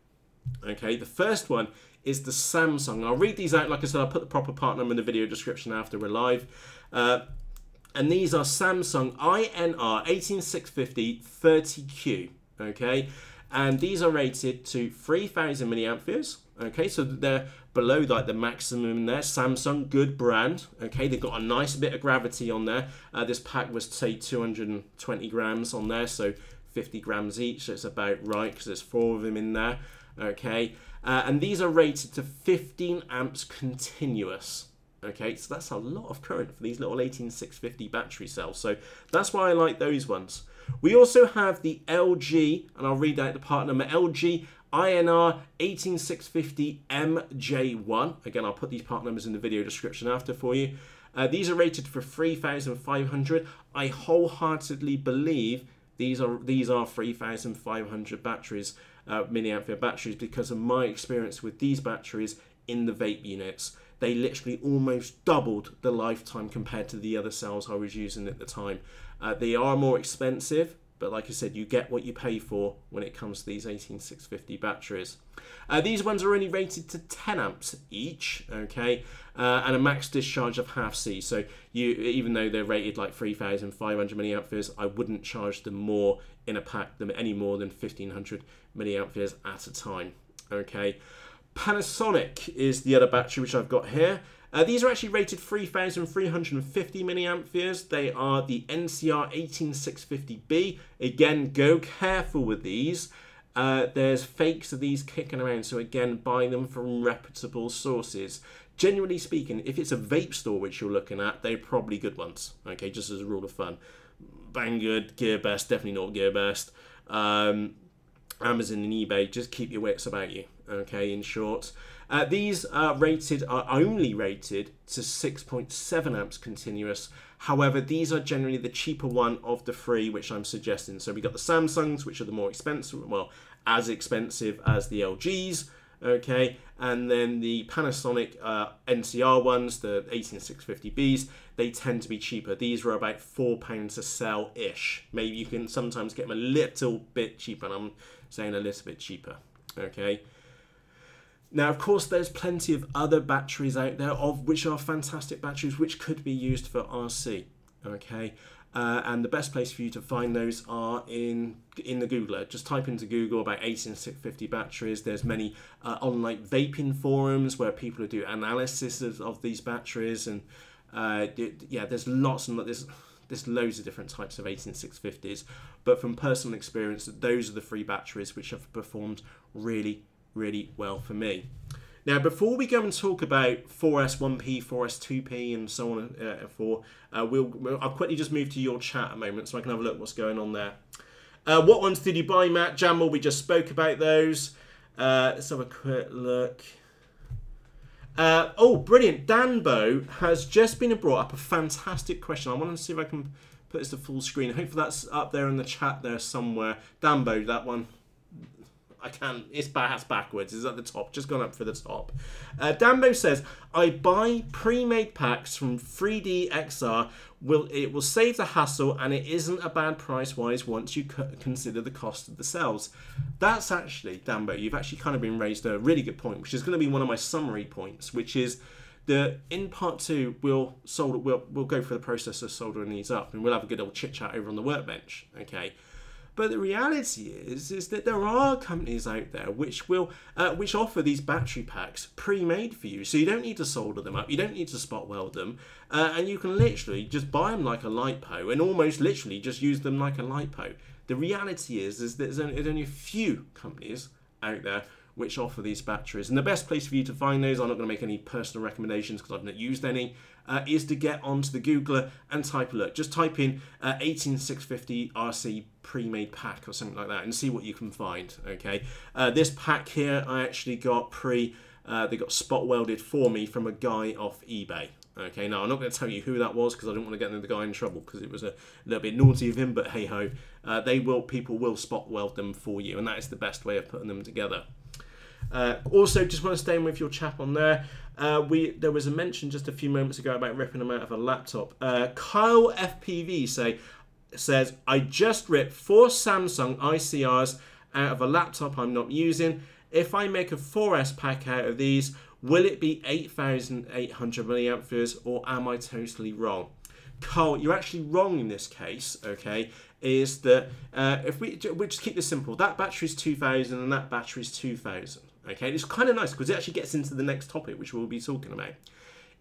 Okay, the first one is the Samsung. I'll read these out. Like I said, I'll put the proper part number in the video description after we're live. And these are Samsung INR 18650 30Q. Okay, and these are rated to 3,000 milliamperes. Okay, so they're below like the maximum there. Samsung, good brand. Okay, they've got a nice bit of gravity on there. This pack was, say, 220 grams on there, so 50 grams each. So it's about right because there's 4 of them in there. Okay, and these are rated to 15 amps continuous. Okay, so that's a lot of current for these little 18650 battery cells. So that's why I like those ones. We also have the LG, and I'll read out the part number, LG INR 18650 MJ1. Again, I'll put these part numbers in the video description after for you. These are rated for 3,500. I wholeheartedly believe these are 3,500 batteries, milliampere batteries, because of my experience with these batteries in the vape units. They literally almost doubled the lifetime compared to the other cells I was using at the time. They are more expensive, but like I said, you get what you pay for when it comes to these 18650 batteries. These ones are only rated to 10 amps each, okay, and a max discharge of half C. So even though they're rated like 3,500 milliamperes, I wouldn't charge them more in a pack than any more than 1,500 milliamperes at a time, okay. Panasonic is the other battery which I've got here. These are actually rated 3,350 milliamperes. They are the NCR 18650B. Again, go careful with these. There's fakes of these kicking around, so again, buy them from reputable sources. Generally speaking, if it's a vape store which you're looking at, they're probably good ones. Okay, just as a rule of thumb. Banggood, Gearbest, definitely not Gearbest. Amazon and eBay, just keep your wits about you. Okay, in short. These are only rated to 6.7 amps continuous. However, these are generally the cheaper one of the three which I'm suggesting. So we got the Samsungs, which are the more expensive, well, as expensive as the LGs, okay, and then the Panasonic NCR ones, the 18650Bs, they tend to be cheaper. These are about £4 a cell-ish. Maybe you can sometimes get them a little bit cheaper, and I'm saying a little bit cheaper, okay. Now, of course, there's plenty of other batteries out there of which are fantastic batteries which could be used for RC, okay? And the best place for you to find those are in the Googler. Just type into Google about 18650 batteries. There's many online vaping forums where people do analysis of these batteries, and yeah, there's lots and there's loads of different types of 18650s. But from personal experience, those are the three batteries which have performed really well for me. Now, before we go and talk about 4S1P, 4S2P, and so on, I'll quickly just move to your chat a moment so I can have a look at what's going on there. What ones did you buy, Matt? Jamble, we just spoke about those. Let's have a quick look. Oh, brilliant. Danbo has just been brought up a fantastic question. I want to see if I can put this to full screen. Hopefully that's up there in the chat there somewhere. Danbo, that one. I can't, it's backwards, it's at the top, just gone up for the top. Dambo says, I buy pre-made packs from 3DXR, it will save the hassle and it isn't a bad price-wise once you consider the cost of the cells. That's actually, Dambo, you've actually kind of been raised a really good point, which is going to be one of my summary points, which is that in part 2, we'll go through the process of soldering these up and we'll have a good old chit-chat over on the workbench, okay? But the reality is that there are companies out there which will which offer these battery packs pre-made for you, so you don't need to solder them up, you don't need to spot weld them, and you can literally just buy them like a Lipo and almost literally just use them like a Lipo. The reality is that there's only a few companies out there which offer these batteries, and the best place for you to find those, I'm not going to make any personal recommendations because I've not used any, is to get onto the Googler and type a look. Just type in 18650 RC pre-made pack or something like that and see what you can find. Okay, this pack here I actually got they got spot welded for me from a guy off eBay. Okay, now I'm not going to tell you who that was because I don't want to get the guy in trouble because it was a little bit naughty of him, but hey ho, people will spot weld them for you, and that is the best way of putting them together. Also, just want to stay with your chap on there. There was a mention just a few moments ago about ripping them out of a laptop. Kyle FPV says, I just ripped 4 Samsung ICRs out of a laptop I'm not using. If I make a 4S pack out of these, will it be 8,800 milliamperes, or am I totally wrong? Kyle, you're actually wrong in this case, okay? Is that if we just keep this simple, that battery's 2,000 and that battery's 2,000. Okay, it's kind of nice because it actually gets into the next topic, which we'll be talking about.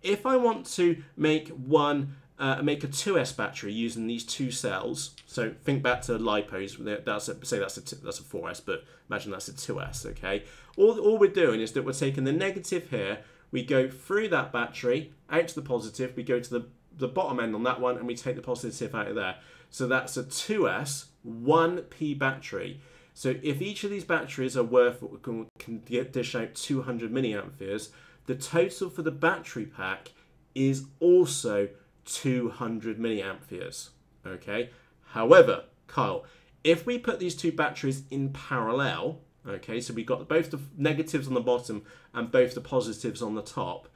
If I want to make make a 2S battery using these 2 cells, so think back to Lipos. Say that's a 4S, but imagine that's a 2S. Okay, all we're doing is that we're taking the negative here, we go through that battery out to the positive, we go to the bottom end on that one, and we take the positive out of there. So that's a 2S 1P battery. So if each of these batteries are worth, can dish out 200 milliamperes, the total for the battery pack is also 200 milliamperes. Okay. However, Kyle, if we put these 2 batteries in parallel, okay, so we've got both the negatives on the bottom and both the positives on the top,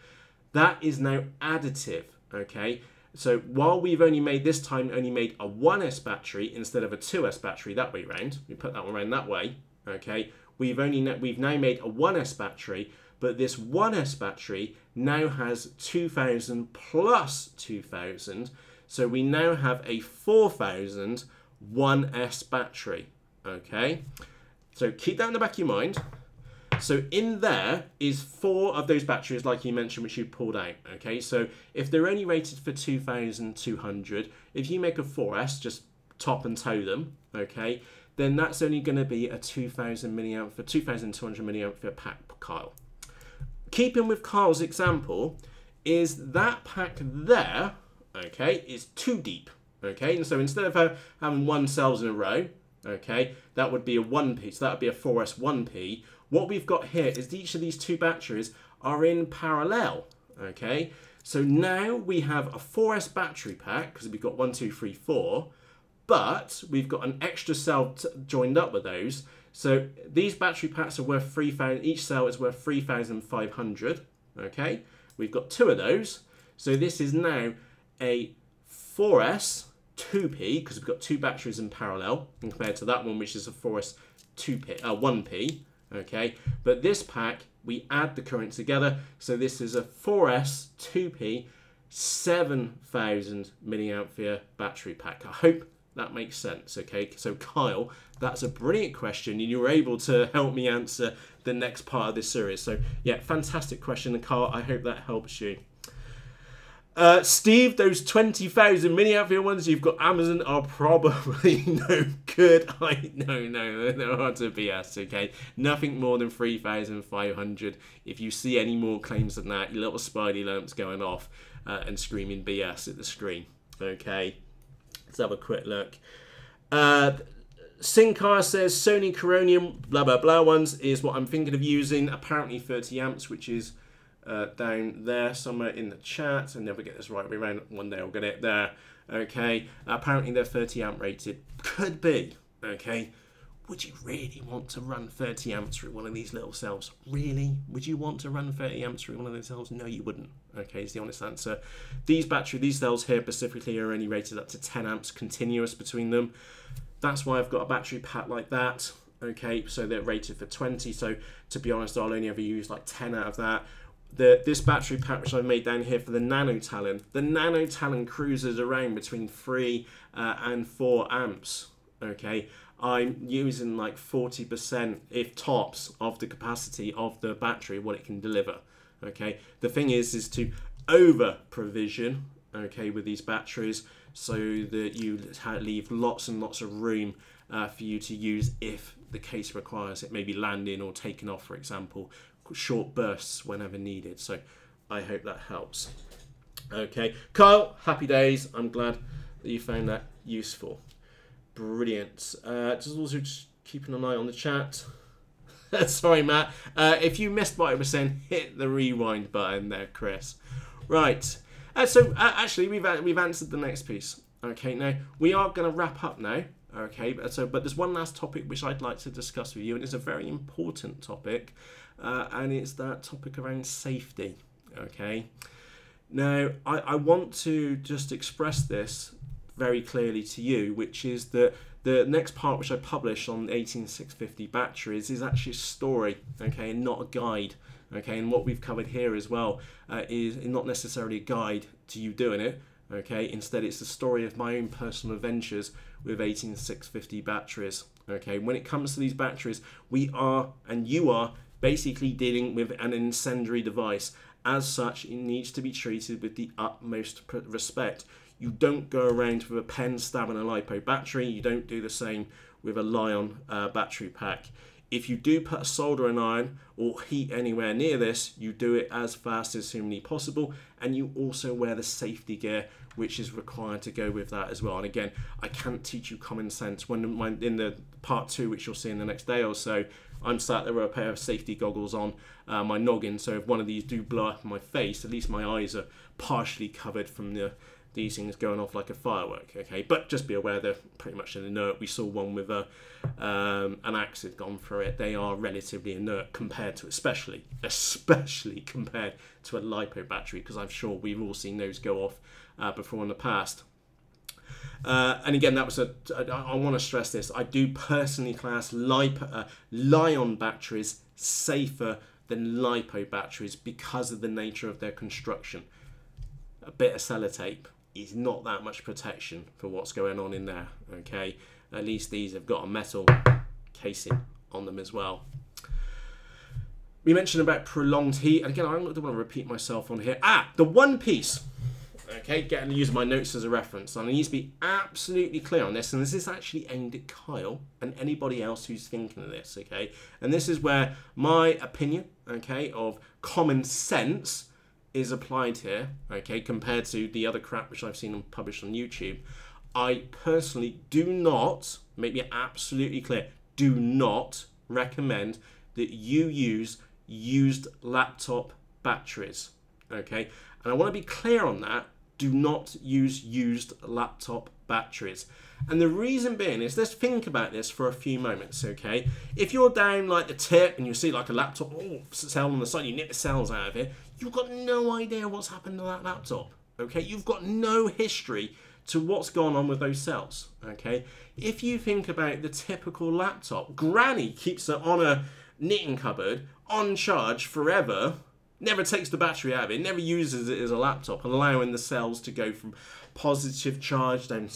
that is now additive. Okay. So while we've only made a 1S battery instead of a 2S battery that way round, we put that one around that way, okay, we've now made a 1S battery, but this 1S battery now has 2,000 plus 2,000, so we now have a 4,000 1S battery, okay? So keep that in the back of your mind. So in there is 4 of those batteries, like you mentioned, which you pulled out. Okay, so if they're only rated for 2,200, if you make a 4S, just top and toe them, okay, then that's only going to be a 2,200 milliampere pack, Kyle. Keeping with Kyle's example, is that pack there, okay, is too deep, okay, and so instead of having 1 cells in a row, okay, that would be a 1P, so that would be a 4S 1P. What we've got here is each of these 2 batteries are in parallel, okay? So now we have a 4S battery pack, because we've got 1, 2, 3, 4, but we've got an extra cell joined up with those. So these battery packs are worth 3,000, each cell is worth 3,500, okay? We've got 2 of those. So this is now a 4S 2P, because we've got 2 batteries in parallel, compared to that one, which is a 4S 1P. Okay, but this pack, we add the current together, so this is a 4S 2P 7,000 milliampere battery pack. I hope that makes sense. Okay, so Kyle, that's a brilliant question, and you were able to help me answer the next part of this series. So yeah, fantastic question, and Kyle, I hope that helps you. Steve, those 20,000 milliampere ones you've got Amazon are probably no good. No, they're hard to BS, okay? Nothing more than 3,500. If you see any more claims than that, your little spidey lamps going off and screaming BS at the screen, okay? Let's have a quick look. Sinkar says Sony Coronium blah blah blah ones is what I'm thinking of using. Apparently 30 amps, which is down there somewhere in the chat. I never get this right way around. One day I'll get it there. Okay, apparently they're 30 amp rated. Could be. Okay, would you really want to run 30 amps through one of these little cells? Really? Would you want to run 30 amps through one of those cells? No, you wouldn't. Okay, is the honest answer. These cells here specifically are only rated up to 10 amps continuous between them. That's why I've got a battery pack like that. Okay, so they're rated for 20. So to be honest, I'll only ever use like 10 out of that. This battery pack which I made down here for the Nano Talon. The Nano Talon cruises around between 3 and 4 amps. Okay, I'm using like 40%, if tops, of the capacity of the battery, what it can deliver. Okay, the thing is to over provision, okay, with these batteries, so that you leave lots and lots of room for you to use if the case requires it, maybe landing or taking off, for example, short bursts whenever needed. So I hope that helps. Okay, Kyle, happy days. I'm glad that you found that useful. Brilliant. Just also just keeping an eye on the chat. Sorry, Matt. If you missed what I was saying, hit the rewind button there, Chris. Right. So actually, we've answered the next piece. Okay. Now we are going to wrap up now. Okay. But there's one last topic which I'd like to discuss with you, and it's a very important topic, and it's that topic around safety. Okay. Now I want to just express this very clearly to you, which is that the next part which I publish on 18650 batteries is actually a story, okay, and not a guide, okay. And what we've covered here as well is not necessarily a guide to you doing it, okay. Instead, it's the story of my own personal adventures with 18650 batteries, okay. When it comes to these batteries, we are, and you are, basically dealing with an incendiary device. As such, it needs to be treated with the utmost respect. You don't go around with a pen stabbing a Lipo battery. You don't do the same with a Li-ion battery pack. If you do put a soldering iron or heat anywhere near this, you do it as fast as humanly possible, and you also wear the safety gear which is required to go with that as well. And again, I can't teach you common sense. When in the part 2, which you'll see in the next day or so, I'm sat there with a pair of safety goggles on my noggin, so if one of these do blow up in my face, at least my eyes are partially covered from these things going off like a firework, okay? But just be aware they're pretty much inert. We saw one with an axe had gone through it. They are relatively inert compared to, especially compared to a Lipo battery, because I'm sure we've all seen those go off before in the past. And again, that was I want to stress this. I do personally class Li-ion batteries safer than Lipo batteries because of the nature of their construction. A bit of sellotape is not that much protection for what's going on in there, okay? At least these have got a metal casing on them as well. We mentioned about prolonged heat, and again, I don't want to repeat myself on here. The one piece, okay, getting to use my notes as a reference, and I need to be absolutely clear on this, and this is actually aimed at Kyle and anybody else who's thinking of this, okay? And this is where my opinion, okay, of common sense is applied here, okay, compared to the other crap which I've seen published on YouTube. I personally do not, make it absolutely clear, do not recommend that you use used laptop batteries, okay? And I want to be clear on that. Do not use used laptop batteries. And the reason being is, let's think about this for a few moments, okay? If you're down like the tip and you see like a laptop cell on the side, you nip the cells out of it, you've got no idea what's happened to that laptop, okay? You've got no history to what's gone on with those cells, okay? If you think about the typical laptop, Granny keeps it on a knitting cupboard, on charge forever, never takes the battery out of it, never uses it as a laptop, allowing the cells to go from positive charge down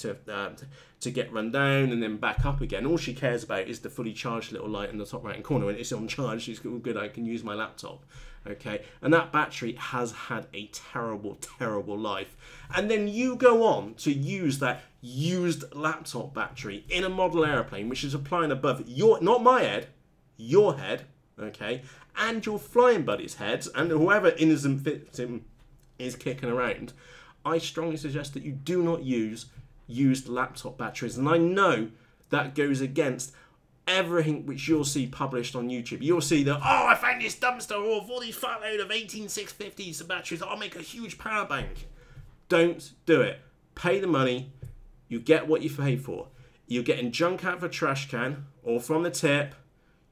to get run down and then back up again. All she cares about is the fully charged little light in the top right hand corner. When it's on charge, she's good, I can use my laptop. Okay, and that battery has had a terrible, terrible life. And then you go on to use that used laptop battery in a model airplane, which is applying above your, not my head, your head, okay, and your flying buddies' heads, and whoever innocent victim is kicking around. I strongly suggest that you do not use used laptop batteries. And I know that goes against everything which you'll see published on YouTube. You'll see that, oh, I found this dumpster of all these fat load of 18650's batteries. I'll make a huge power bank. Don't do it. Pay the money. You get what you pay for. You're getting junk out of a trash can or from the tip.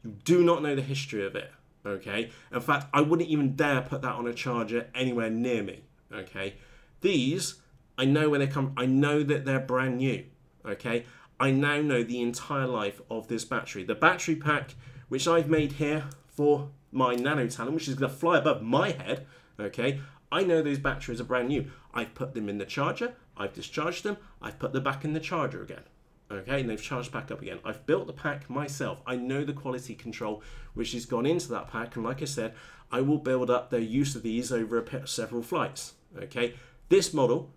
You do not know the history of it. Okay. In fact, I wouldn't even dare put that on a charger anywhere near me. Okay. These, I know where they come. I know that they're brand new. Okay. I now know the entire life of this battery. The battery pack, which I've made here for my Nano Talon, which is going to fly above my head, okay, I know those batteries are brand new. I've put them in the charger, I've discharged them, I've put them back in the charger again, Okay, and they've charged back up again. I've built the pack myself. I know the quality control which has gone into that pack, and like I said, I will build up the use of these over several flights. Okay, this model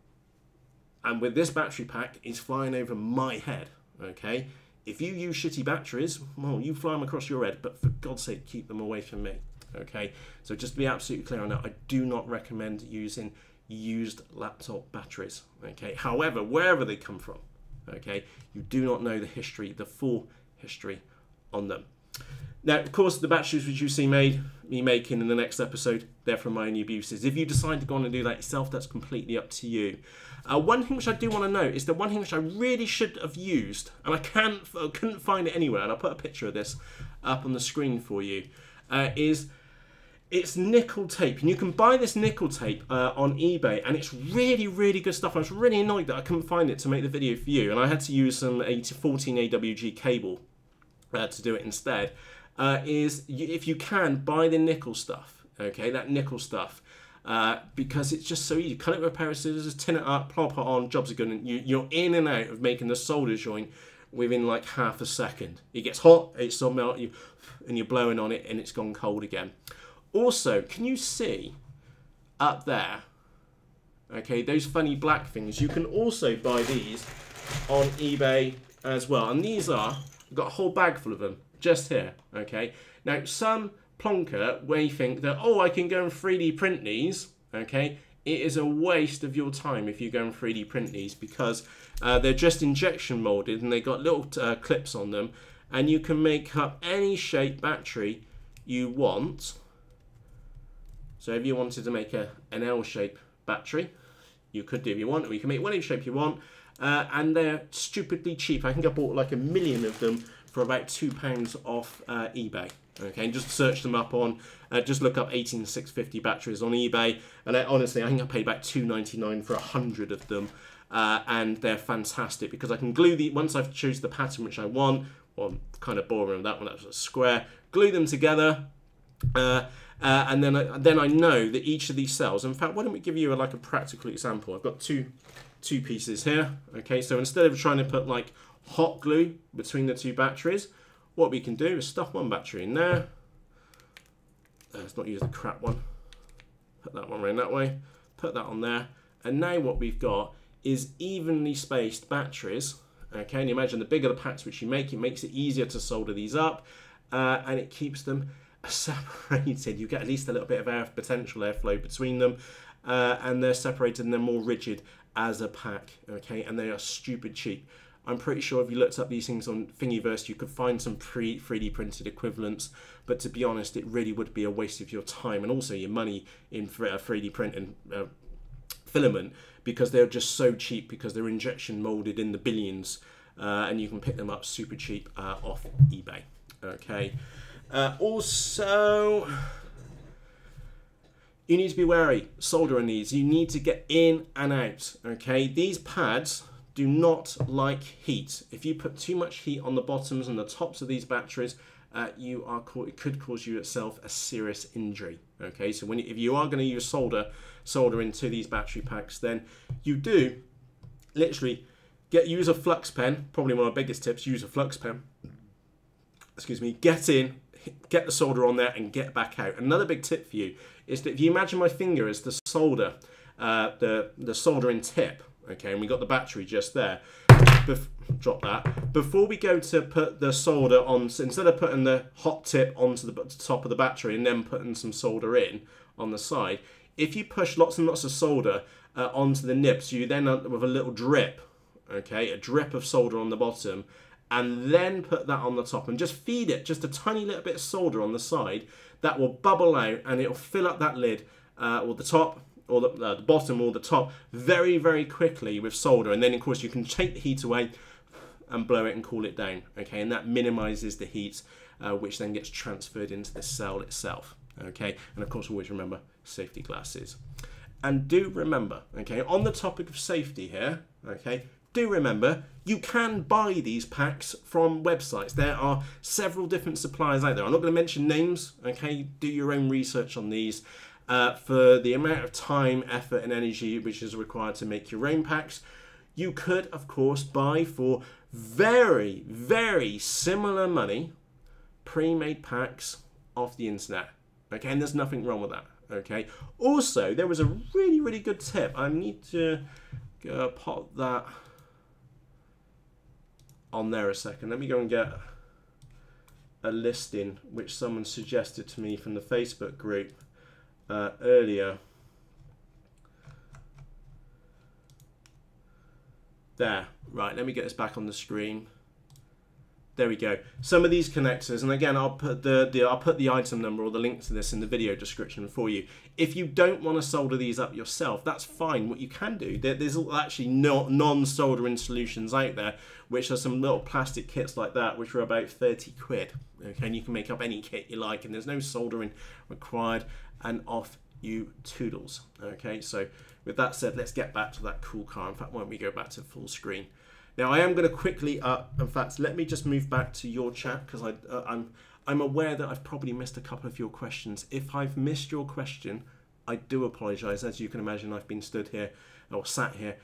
and with this battery pack is flying over my head. Okay, if you use shitty batteries, well, you fly them across your head, but for God's sake, keep them away from me. Okay, so just to be absolutely clear on that, I do not recommend using used laptop batteries. Okay, however, wherever they come from, okay, you do not know the history, the full history on them. Now, of course, the batteries which you see me making in the next episode, they're from my own uses. If you decide to go on and do that yourself, that's completely up to you. One thing which I do want to note is that one thing which I really should have used, and I couldn't find it anywhere, and I'll put a picture of this up on the screen for you, is it's nickel tape. And you can buy this nickel tape on eBay, and it's really, really good stuff. I was really annoyed that I couldn't find it to make the video for you, and I had to use some 14 AWG cable to do it instead. If you can, buy the nickel stuff, okay, that nickel stuff, because it's just so easy. Cut it with a pair of scissors, tin it up, plop it on, jobs are good, and you're in and out of making the solder joint within like half a second. It gets hot, it's all melt, and you're blowing on it, and it's gone cold again. Also, can you see up there, okay, those funny black things? You can also buy these on eBay as well, and these are, I've got a whole bag full of them just here, okay. Now, some plonker may think that, oh, I can go and 3D print these, okay. It is a waste of your time if you go and 3D print these, because they're just injection molded and they got little clips on them, and you can make up any shape battery you want. So if you wanted to make an L-shape battery, you could do if you want, or you can make whatever shape you want, and they're stupidly cheap. I think I bought like 1 million of them for about £2 off eBay. Okay, and just search them up on, just look up 18650 batteries on eBay, and honestly, I think I paid about £2.99 for 100 of them, and they're fantastic because I can glue the, once I've chosen the pattern which I want, well, I'm kind of boring with that one, that was a square, glue them together, and then I know that each of these cells, in fact, why don't we give you like a practical example? I've got two pieces here, okay, so instead of trying to put like hot glue between the two batteries, what we can do is stuff one battery in there. Let's not use the crap one. Put that one around that way. Put that on there. And now what we've got is evenly spaced batteries. Okay, and you imagine the bigger the packs which you make, it makes it easier to solder these up, and it keeps them separated. You get at least a little bit of potential airflow between them, and they're separated and they're more rigid as a pack. Okay, and they are stupid cheap. I'm pretty sure if you looked up these things on Thingiverse, you could find some 3D printed equivalents, but to be honest, it really would be a waste of your time and also your money in 3D print and filament, because they're just so cheap, because they're injection molded in the billions, and you can pick them up super cheap off eBay. Okay. Also, you need to be wary soldering these. You need to get in and out. Okay, these pads do not like heat. If you put too much heat on the bottoms and the tops of these batteries, it could cause you yourself a serious injury. Okay, so if you are going to use solder into these battery packs, then you do literally use a flux pen. Probably one of my biggest tips: use a flux pen. Excuse me. Get in, get the solder on there, and get back out. Another big tip for you is that if you imagine my finger as the solder, the soldering tip. Okay, and we got the battery just there. Drop that. Before we go to put the solder on, so instead of putting the hot tip onto the top of the battery and then putting some solder in on the side, if you push lots and lots of solder onto the nibs, you then end up with a little drip, okay, a drip of solder on the bottom, and then put that on the top and just feed it just a tiny little bit of solder on the side. That will bubble out and it'll fill up that lid, or the top, or the bottom or the top, very, very quickly with solder. And then, of course, you can take the heat away and blow it and cool it down. Okay, and that minimizes the heat, which then gets transferred into the cell itself. Okay, and of course, always remember safety glasses. And do remember, okay, on the topic of safety here, okay, do remember you can buy these packs from websites. There are several different suppliers out there. I'm not going to mention names. Okay, do your own research on these. For the amount of time, effort and energy which is required to make your own packs, you could, of course, buy for very, very similar money pre-made packs off the internet. Okay, and there's nothing wrong with that. Okay. Also, there was a really, really good tip. I need to pop that on there a second. Let me go and get a listing which someone suggested to me from the Facebook group earlier. There. Right, let me get this back on the screen. There we go. Some of these connectors, and again, I'll put the item number or the link to this in the video description for you. If you don't want to solder these up yourself, that's fine. What you can do, there's actually non-soldering solutions out there, which are some little plastic kits like that, which are about 30 quid. Okay, and you can make up any kit you like, and there's no soldering required, and off you toodles. Okay, so with that said, let's get back to that cool car. In fact, why don't we go back to full screen? Now, I am going to quickly, in fact, let me just move back to your chat, because I'm aware that I've probably missed a couple of your questions. If I've missed your question, I do apologise. As you can imagine, I've been stood here, or sat here,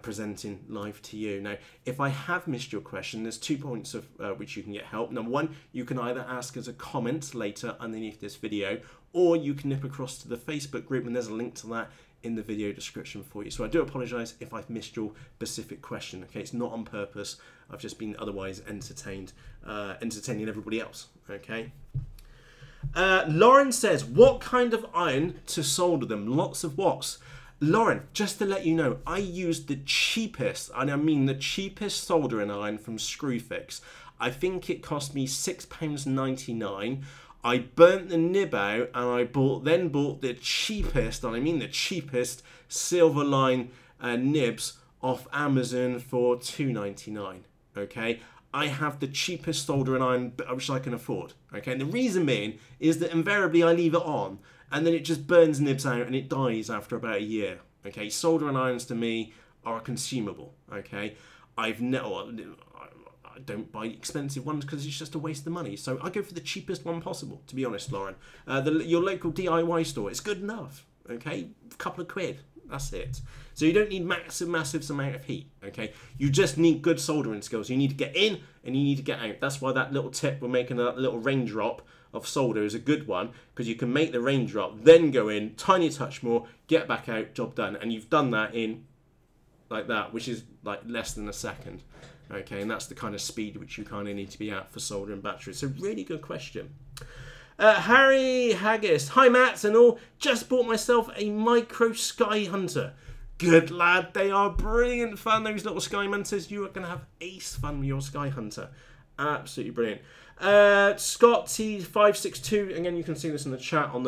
presenting live to you. Now, if I have missed your question, there's 2 points of which you can get help. Number one, you can either ask as a comment later underneath this video, or you can nip across to the Facebook group, and there's a link to that in the video description for you. So I do apologise if I've missed your specific question. Okay, it's not on purpose. I've just been otherwise entertaining everybody else. Okay. Lauren says, what kind of iron to solder them? Lots of watts. Lauren, just to let you know, I used the cheapest, and I mean the cheapest soldering iron from Screwfix. I think it cost me £6.99. I burnt the nib out, and I then bought the cheapest, and I mean the cheapest, silver line nibs off Amazon for £2.99. Okay, I have the cheapest soldering iron which I can afford. Okay, and the reason being is that invariably I leave it on, and then it just burns nibs out, and it dies after about a year. Okay, soldering irons to me are consumable. Okay, I don't buy expensive ones because it's just a waste of money. So I go for the cheapest one possible, to be honest, Lauren. Your local DIY store, it's good enough. Okay, a couple of quid, that's it. So you don't need massive amount of heat. Okay, you just need good soldering skills. You need to get in and you need to get out. That's why that little tip we're making, a little raindrop of solder, is a good one, because you can make the raindrop, then go in, tiny touch more, get back out, job done. And you've done that in like that, which is like less than a second. Okay, and that's the kind of speed which you kind of need to be at for soldering batteries. So really good question. Harry Haggis, hi Matt and all, just bought myself a micro Sky Hunter. Good lad, they are brilliant fun, those little Sky Hunters. You are going to have ace fun with your Sky Hunter. Absolutely brilliant. Scott T562, again you can see this in the chat on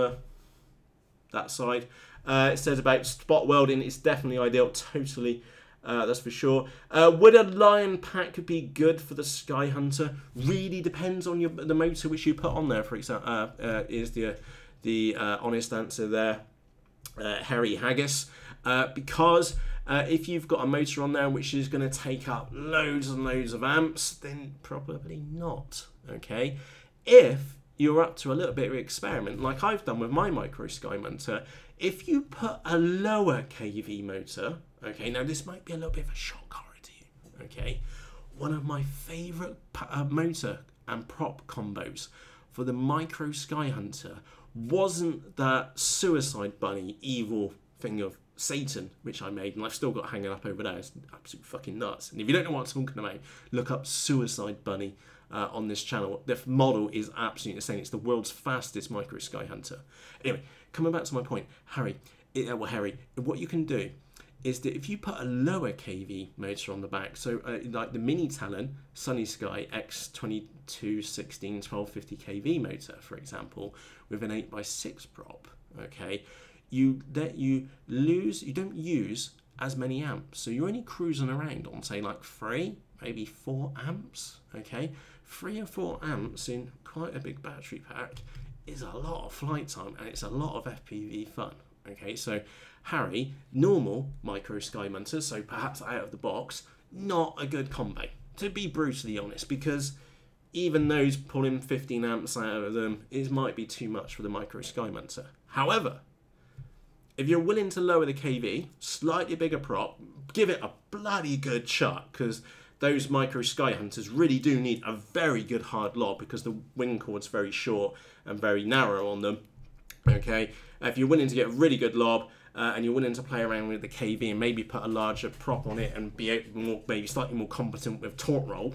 that side. It says about spot welding, it's definitely ideal, totally. That's for sure. Would a Lion pack be good for the Sky Hunter? Really depends on the motor which you put on there, for example, is the honest answer there, Harry Haggis. Because if you've got a motor on there which is going to take up loads and loads of amps, then probably not. Okay, if you're up to a little bit of experiment, like I've done with my micro Sky Hunter, if you put a lower kV motor, okay, now this might be a little bit of a shock horror to you, okay, one of my favourite motor and prop combos for the micro Sky Hunter wasn't that Suicide Bunny evil thing of Satan, which I made, and I've still got hanging up over there. It's absolutely fucking nuts. And if you don't know what I'm talking about, look up Suicide Bunny on this channel. The model is absolutely insane. It's the world's fastest micro Sky Hunter. Anyway, coming back to my point, Harry, what you can do is that if you put a lower kV motor on the back, so like the Mini Talon Sunny Sky X2216 1250 kV motor, for example, with an 8x6 prop, okay, you don't use as many amps, so you're only cruising around on say like 3, maybe 4 amps, okay, 3 or 4 amps in quite a big battery pack is a lot of flight time, and it's a lot of FPV fun. Okay, so Harry, normal micro Sky Hunter, so perhaps out of the box, not a good combo, to be brutally honest, because even those pulling 15 amps out of them, it might be too much for the micro Sky Hunter. However, if you're willing to lower the kV, slightly bigger prop, give it a bloody good shot, because those micro sky hunters really do need a very good hard lob, because the wing chord's very short and very narrow on them. Okay, if you're willing to get a really good lob and you're willing to play around with the KV and maybe put a larger prop on it and be maybe slightly more competent with torque roll,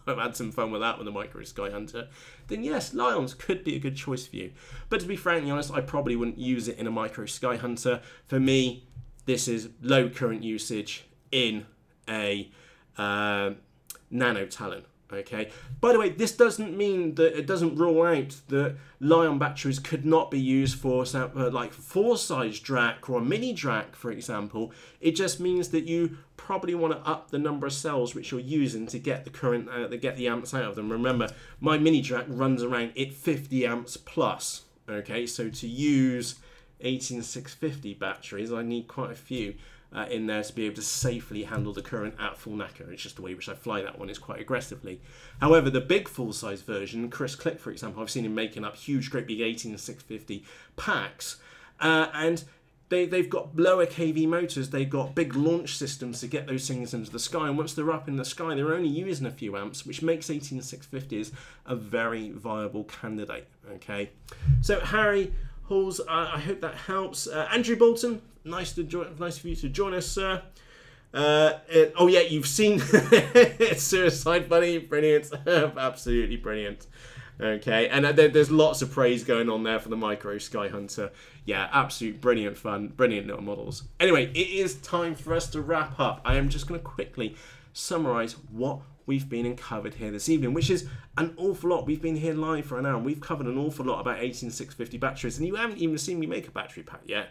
I've had some fun with that with the micro sky hunter, then yes, Lions could be a good choice for you. But to be frankly honest, I probably wouldn't use it in a micro sky hunter. For me, this is low current usage in a nano Talon. Okay. By the way, this doesn't mean that it doesn't rule out that Li-ion batteries could not be used for like 4-size DRAC or a mini DRAC, for example. It just means that you probably want to up the number of cells which you're using to get the current, to get the amps out of them. Remember, my mini DRAC runs around at 50 amps plus. Okay, so to use 18650 batteries, I need quite a few in there to be able to safely handle the current at full knacker. It's just the way which I fly that one is quite aggressively. However, the big full-size version, Chris Click, for example, I've seen him making up huge, great big 18650 packs, and they've got lower kV motors, they've got big launch systems to get those things into the sky, and once they're up in the sky, they're only using a few amps, which makes 18650s a very viable candidate. Okay, so Harry Halls, I hope that helps. Andrew Bolton, nice for you to join us, sir. Oh yeah, you've seen Suicide Bunny, brilliant, absolutely brilliant. Okay, and there's lots of praise going on there for the Micro Sky Hunter. Yeah, absolute brilliant fun, brilliant little models. Anyway, it is time for us to wrap up. I am just going to quickly summarize what we've been and covered here this evening, which is an awful lot. We've been here live for an hour and we've covered an awful lot about 18650 batteries, and you haven't even seen me make a battery pack yet.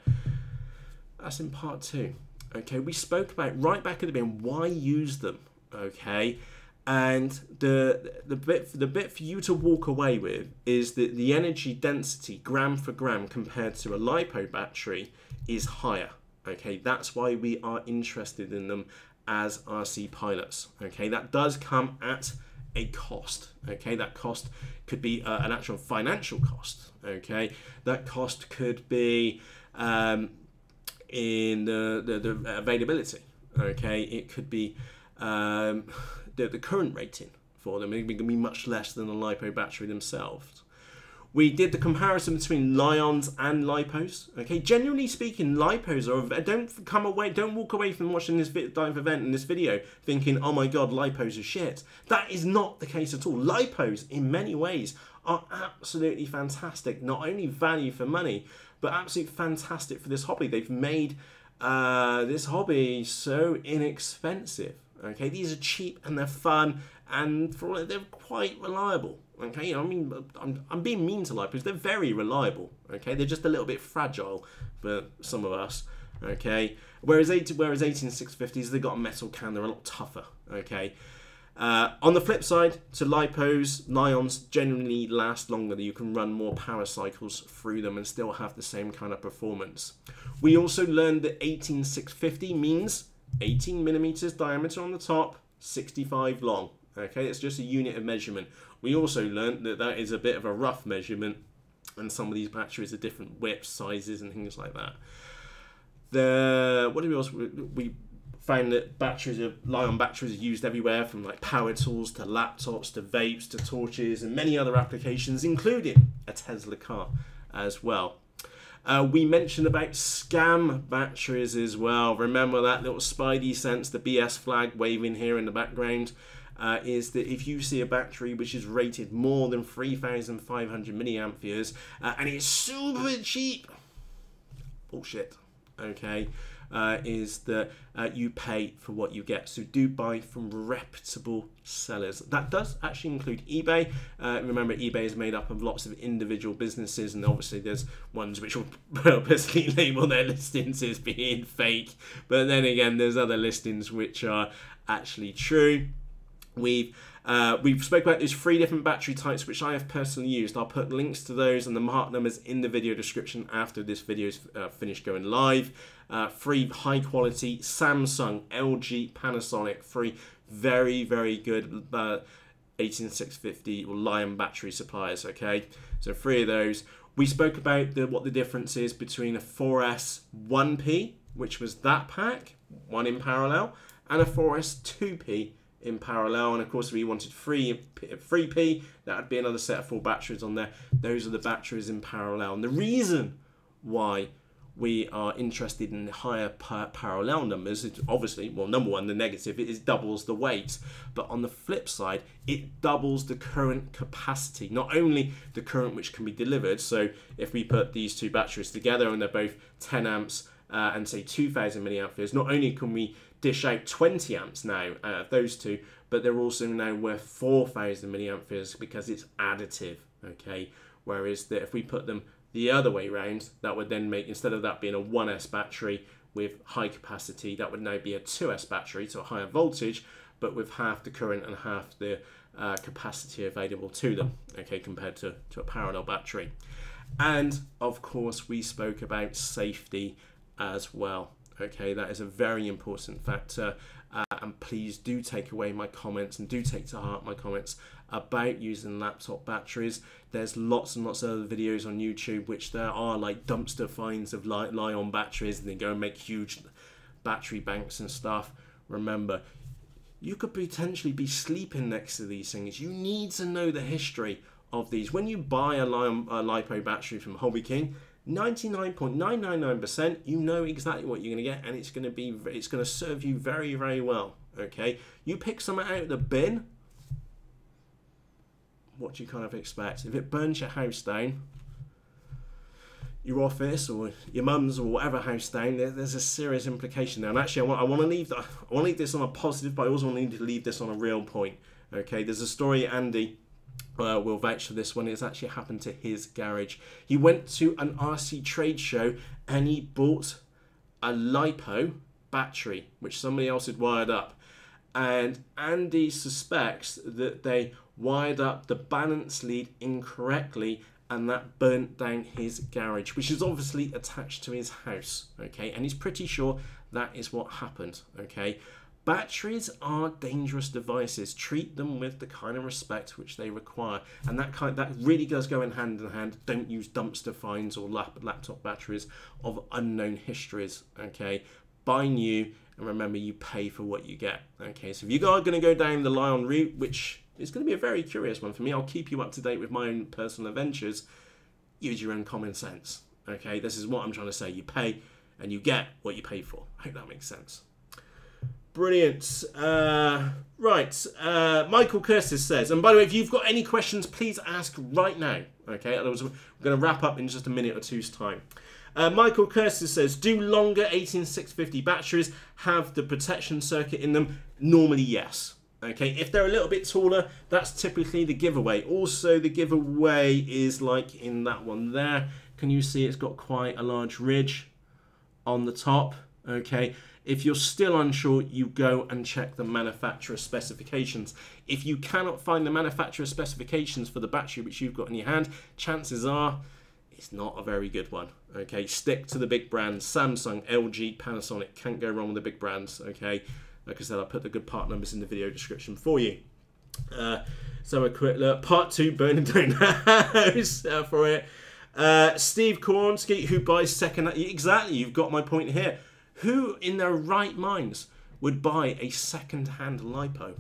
That's in part 2. Okay, we spoke about right back at the beginning why use them. Okay, and the bit for you to walk away with is that the energy density gram for gram compared to a Lipo battery is higher. Okay, that's why we are interested in them as RC pilots. Okay, that does come at a cost. Okay, that cost could be an actual financial cost. Okay, that cost could be in the availability. Okay, it could be the current rating for them. It can be much less than a Lipo battery themselves. We did the comparison between Li-ions and Lipos. Okay, generally speaking, Lipos are don't walk away from watching this live event in this video thinking, oh my god, Lipos are shit. That is not the case at all. Lipos, in many ways, are absolutely fantastic. Not only value for money, but absolutely fantastic for this hobby. They've made this hobby so inexpensive. Okay, these are cheap and they're fun, and for all they're quite reliable. Okay, I mean, I'm being mean to Lipos. They're very reliable. Okay, they're just a little bit fragile for some of us. Okay, whereas 18650s, they've got a metal can. They're a lot tougher. Okay. On the flip side, to Lipos, Li-ions generally last longer. You can run more power cycles through them and still have the same kind of performance. We also learned that 18650 means 18 millimeters diameter on the top, 65 long. Okay, it's just a unit of measurement. We also learned that that is a bit of a rough measurement, and some of these batteries are different widths, sizes, and things like that. We found that Li-ion batteries are used everywhere, from like power tools to laptops to vapes to torches and many other applications, including a Tesla car as well. We mentioned about scam batteries as well. Remember that little spidey sense, the BS flag waving here in the background, is that if you see a battery which is rated more than 3,500 milliamperes and it's super cheap, bullshit, okay, is that you pay for what you get. So do buy from reputable sellers. That does actually include eBay. Remember, eBay is made up of lots of individual businesses, and obviously there's ones which will purposely label their listings as being fake, but then again there's other listings which are actually true. We've spoke about these 3 different battery types which I have personally used. I'll put links to those and the mark numbers in the video description after this video is finished going live. 3 high quality Samsung, LG, Panasonic, 3 very, very good 18650 or Li-ion battery suppliers. Okay, so 3 of those. We spoke about what the difference is between a 4S 1P, which was that pack, one in parallel, and a 4S 2P in parallel. And of course, if we wanted 3P, that would be another set of 4 batteries on there. Those are the batteries in parallel. And the reason why we are interested in higher parallel numbers is obviously, well, number one, the negative, it doubles the weight. But on the flip side, it doubles the current capacity, not only the current which can be delivered. So if we put these 2 batteries together and they're both 10 amps and say 2000 milliamperes, not only can we dish out 20 amps now out of those 2, but they're also now worth 4000 milliamperes because it's additive, okay? Whereas that if we put them the other way round, that would then make, instead of that being a 1S battery with high capacity, that would now be a 2S battery, so a higher voltage, but with half the current and half the capacity available to them, okay, compared to a parallel battery. And of course, we spoke about safety as well. Okay, that is a very important factor, and please do take away my comments and do take to heart my comments about using laptop batteries. There's lots and lots of other videos on YouTube which there are like dumpster finds of Li-ion batteries, and they go and make huge battery banks and stuff. Remember, you could potentially be sleeping next to these things. You need to know the history of these. When you buy a Lipo battery from Hobby King, 99.999% you know exactly what you're going to get, and it's going to serve you very, very well. Okay, you pick something out of the bin, what do you kind of expect? If it burns your house down, your office or your mum's or whatever house down, there's a serious implication there. And actually, I want to leave this on a positive, but I also want to leave this on a real point. Okay, there's a story, Andy will vouch for this one. It's actually happened to his garage. He went to an RC trade show and he bought a Lipo battery which somebody else had wired up, and Andy suspects that they wired up the balance lead incorrectly, and that burnt down his garage, which is obviously attached to his house. Okay, and he's pretty sure that is what happened. Okay, batteries are dangerous devices. Treat them with the kind of respect which they require, and that really does go in hand. Don't use dumpster finds or laptop batteries of unknown histories. Okay, buy new, and remember, you pay for what you get. Okay, so if you are going to go down the Li-ion route, which is going to be a very curious one for me, I'll keep you up to date with my own personal adventures. Use your own common sense. Okay, this is what I'm trying to say. You pay and you get what you pay for. I hope that makes sense. Brilliant. Right. Michael Curtis says, and by the way, if you've got any questions, please ask right now. Okay, otherwise we're going to wrap up in just a minute or two's time. Michael Curtis says, do longer 18650 batteries have the protection circuit in them? Normally, yes. Okay, if they're a little bit taller, that's typically the giveaway. Also, the giveaway is like in that one there. Can you see it's got quite a large ridge on the top? Okay, if you're still unsure, you go and check the manufacturer specifications. If you cannot find the manufacturer specifications for the battery which you've got in your hand, chances are it's not a very good one. Okay, stick to the big brands. Samsung, LG, Panasonic, can't go wrong with the big brands. Okay, like I said, I'll put the good part numbers in the video description for you. So a quick look. Part 2, burning down the house for it. Steve Koronsky, who buys second... Exactly, you've got my point here. Who in their right minds would buy a second-hand Lipo?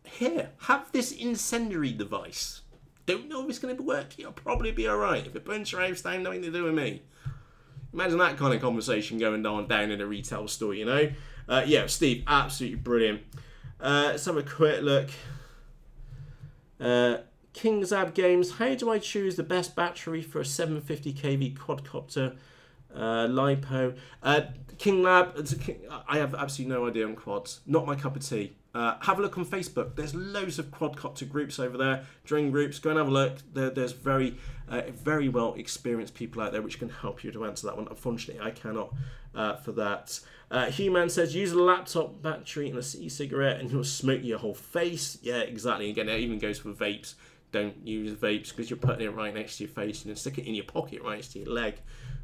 Here, have this incendiary device. Don't know if it's going to work. It'll probably be alright. If it burns your house down, nothing to do with me. Imagine that kind of conversation going on down in a retail store, you know? Yeah, Steve, absolutely brilliant. Let's have a quick look. Kingzab Games, how do I choose the best battery for a 750 kV quadcopter Lipo? KingLab, I have absolutely no idea on quads. Not my cup of tea. Have a look on Facebook. There's loads of quadcopter groups over there, drone groups. Go and have a look. There's very well experienced people out there which can help you to answer that one. Unfortunately, I cannot for that. Human says, use a laptop battery and a e-cigarette and you'll smoke your whole face. Yeah, exactly. Again, it even goes for vapes. Don't use vapes because you're putting it right next to your face, and stick it in your pocket right next to your leg.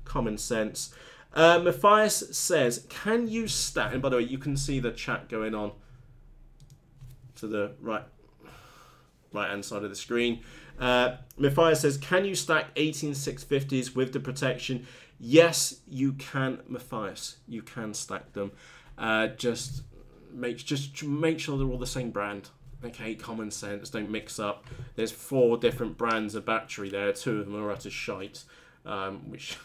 Common sense. Matthias says, can you stack, and by the way, you can see the chat going on to the right hand side of the screen. Matthias says, can you stack 18650s with the protection? Yes, you can, Matthias. You can stack them. Just make sure they're all the same brand. Okay, common sense. Don't mix up. There's 4 different brands of battery there. 2 of them are utter shite, which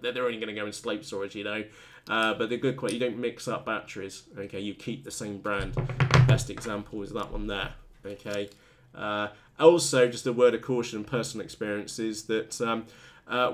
they're only going to go in slope storage, you know. But they're good quality. You don't mix up batteries. Okay, you keep the same brand. Best example is that one there. Okay. Also, just a word of caution and personal experience is that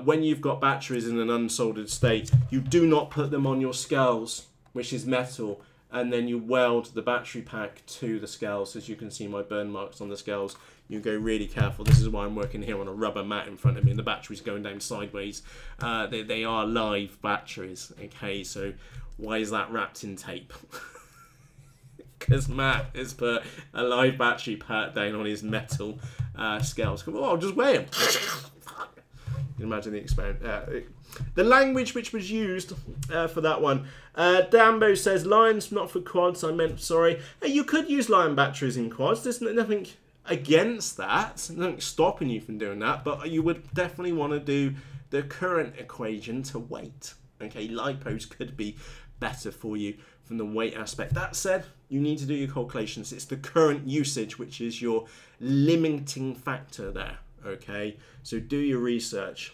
when you've got batteries in an unsoldered state, you do not put them on your scales, which is metal, and then you weld the battery pack to the scales. As you can see my burn marks on the scales. You go really careful. This is why I'm working here on a rubber mat in front of me and the battery's going down sideways. They are live batteries, okay? So why is that wrapped in tape? Because Matt has put a live battery pack down on his metal scales. Oh, I'll just weigh them. You can imagine the experiment. The language which was used for that one. Dambo says, Lions not for quads. I meant, sorry. You could use Lion batteries in quads. There's nothing against that. There's nothing stopping you from doing that. But you would definitely want to do the current equation to weight. Okay, Lipos could be better for you from the weight aspect. That said, you need to do your calculations. It's the current usage which is your limiting factor there. Okay, so do your research.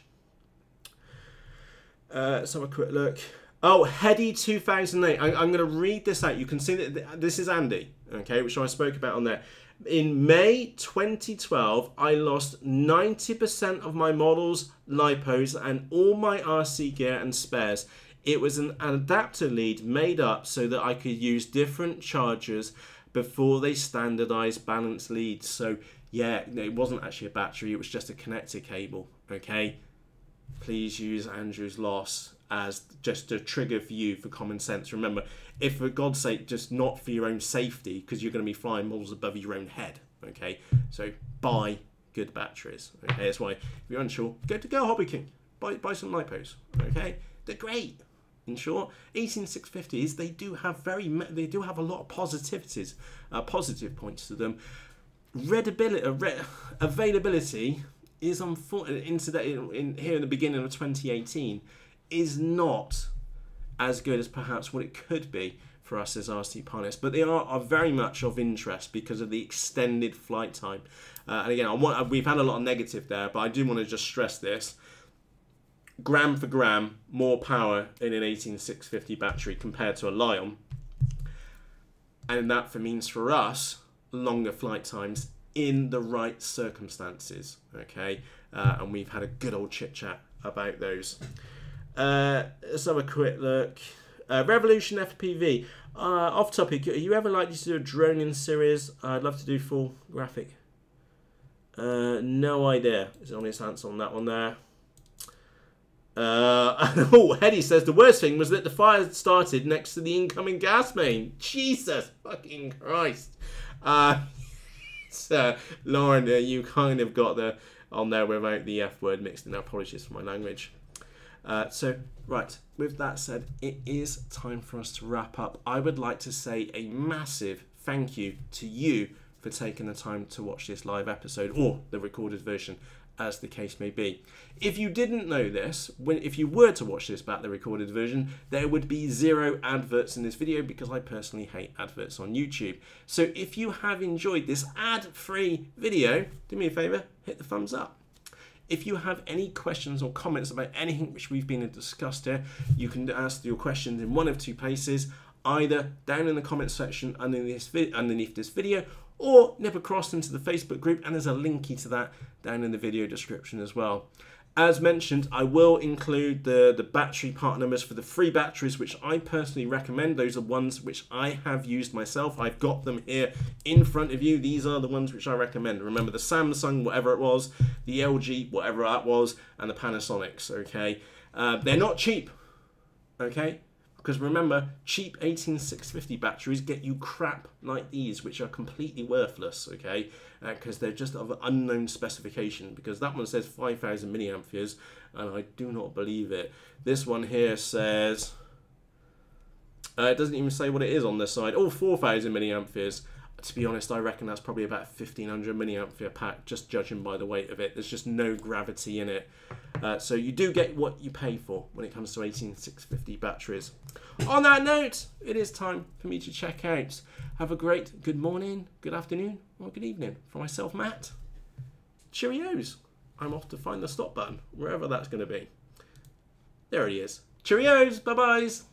Let's have a quick look. Oh, Heady 2008. I'm going to read this out. You can see that this is Andy, okay, which I spoke about on there. In May 2012, I lost 90% of my models, lipos, and all my RC gear and spares. It was an adapter lead made up so that I could use different chargers before they standardized balanced leads. So yeah, it wasn't actually a battery, it was just a connector cable, okay? Please use Andrew's loss as just a trigger for you for common sense. Remember, if for God's sake, just not for your own safety, because you're going to be flying models above your own head, okay? So buy good batteries, okay? That's why if you're unsure, go Hobby King, buy some lipos, okay? They're great. In short, 18650s, they do have a lot of positivities, positive points to them. Availability is unfortunately here in the beginning of 2018 is not as good as perhaps what it could be for us as RC pilots, but they are very much of interest because of the extended flight time. And again, we've had a lot of negative there, but I do want to just stress this. Gram for gram, more power in an 18650 battery compared to a Lion. And that means for us, longer flight times in the right circumstances, okay? And we've had a good old chit chat about those. Let's have a quick look. Revolution FPV. Off topic, are you ever likely to do a drone in series? I'd love to do full graphic. No idea is the honest answer on that one there. Oh, Hetty says the worst thing was that the fire started next to the incoming gas main. Jesus fucking Christ. So, Lauren, you kind of got the on there without the F word mixed in. Apologies for my language. So, right, with that said, it is time for us to wrap up. I would like to say a massive thank you to you for taking the time to watch this live episode, or the recorded version, as the case may be. If you didn't know this, if you were to watch this back, the recorded version, there would be 0 adverts in this video because I personally hate adverts on YouTube. So if you have enjoyed this ad-free video, do me a favour, hit the thumbs up. If you have any questions or comments about anything which we've been discussed here, you can ask your questions in one of 2 places, either down in the comment section underneath this video, or nip across into the Facebook group, and there's a linky to that down in the video description as well. As mentioned, I will include the battery part numbers for the free batteries, which I personally recommend. Those are ones which I have used myself. I've got them here in front of you. These are the ones which I recommend. Remember the Samsung, whatever it was, the LG, whatever that was, and the Panasonics, okay? They're not cheap, okay? Because remember, cheap 18650 batteries get you crap like these, which are completely worthless, okay? Because they're just of unknown specification. Because that one says 5,000 milliamperes, and I do not believe it. This one here says, it doesn't even say what it is on this side. Oh, 4,000 milliamperes. to be honest, I reckon that's probably about 1500 milliampere pack, just judging by the weight of it. There's just no gravity in it. So you do get what you pay for when it comes to 18650 batteries. On that note, it is time for me to check out. Have a great good morning, good afternoon, or good evening. For myself, Matt, cheerios. I'm off to find the stop button, wherever that's going to be. There it is. Cheerios, bye-byes.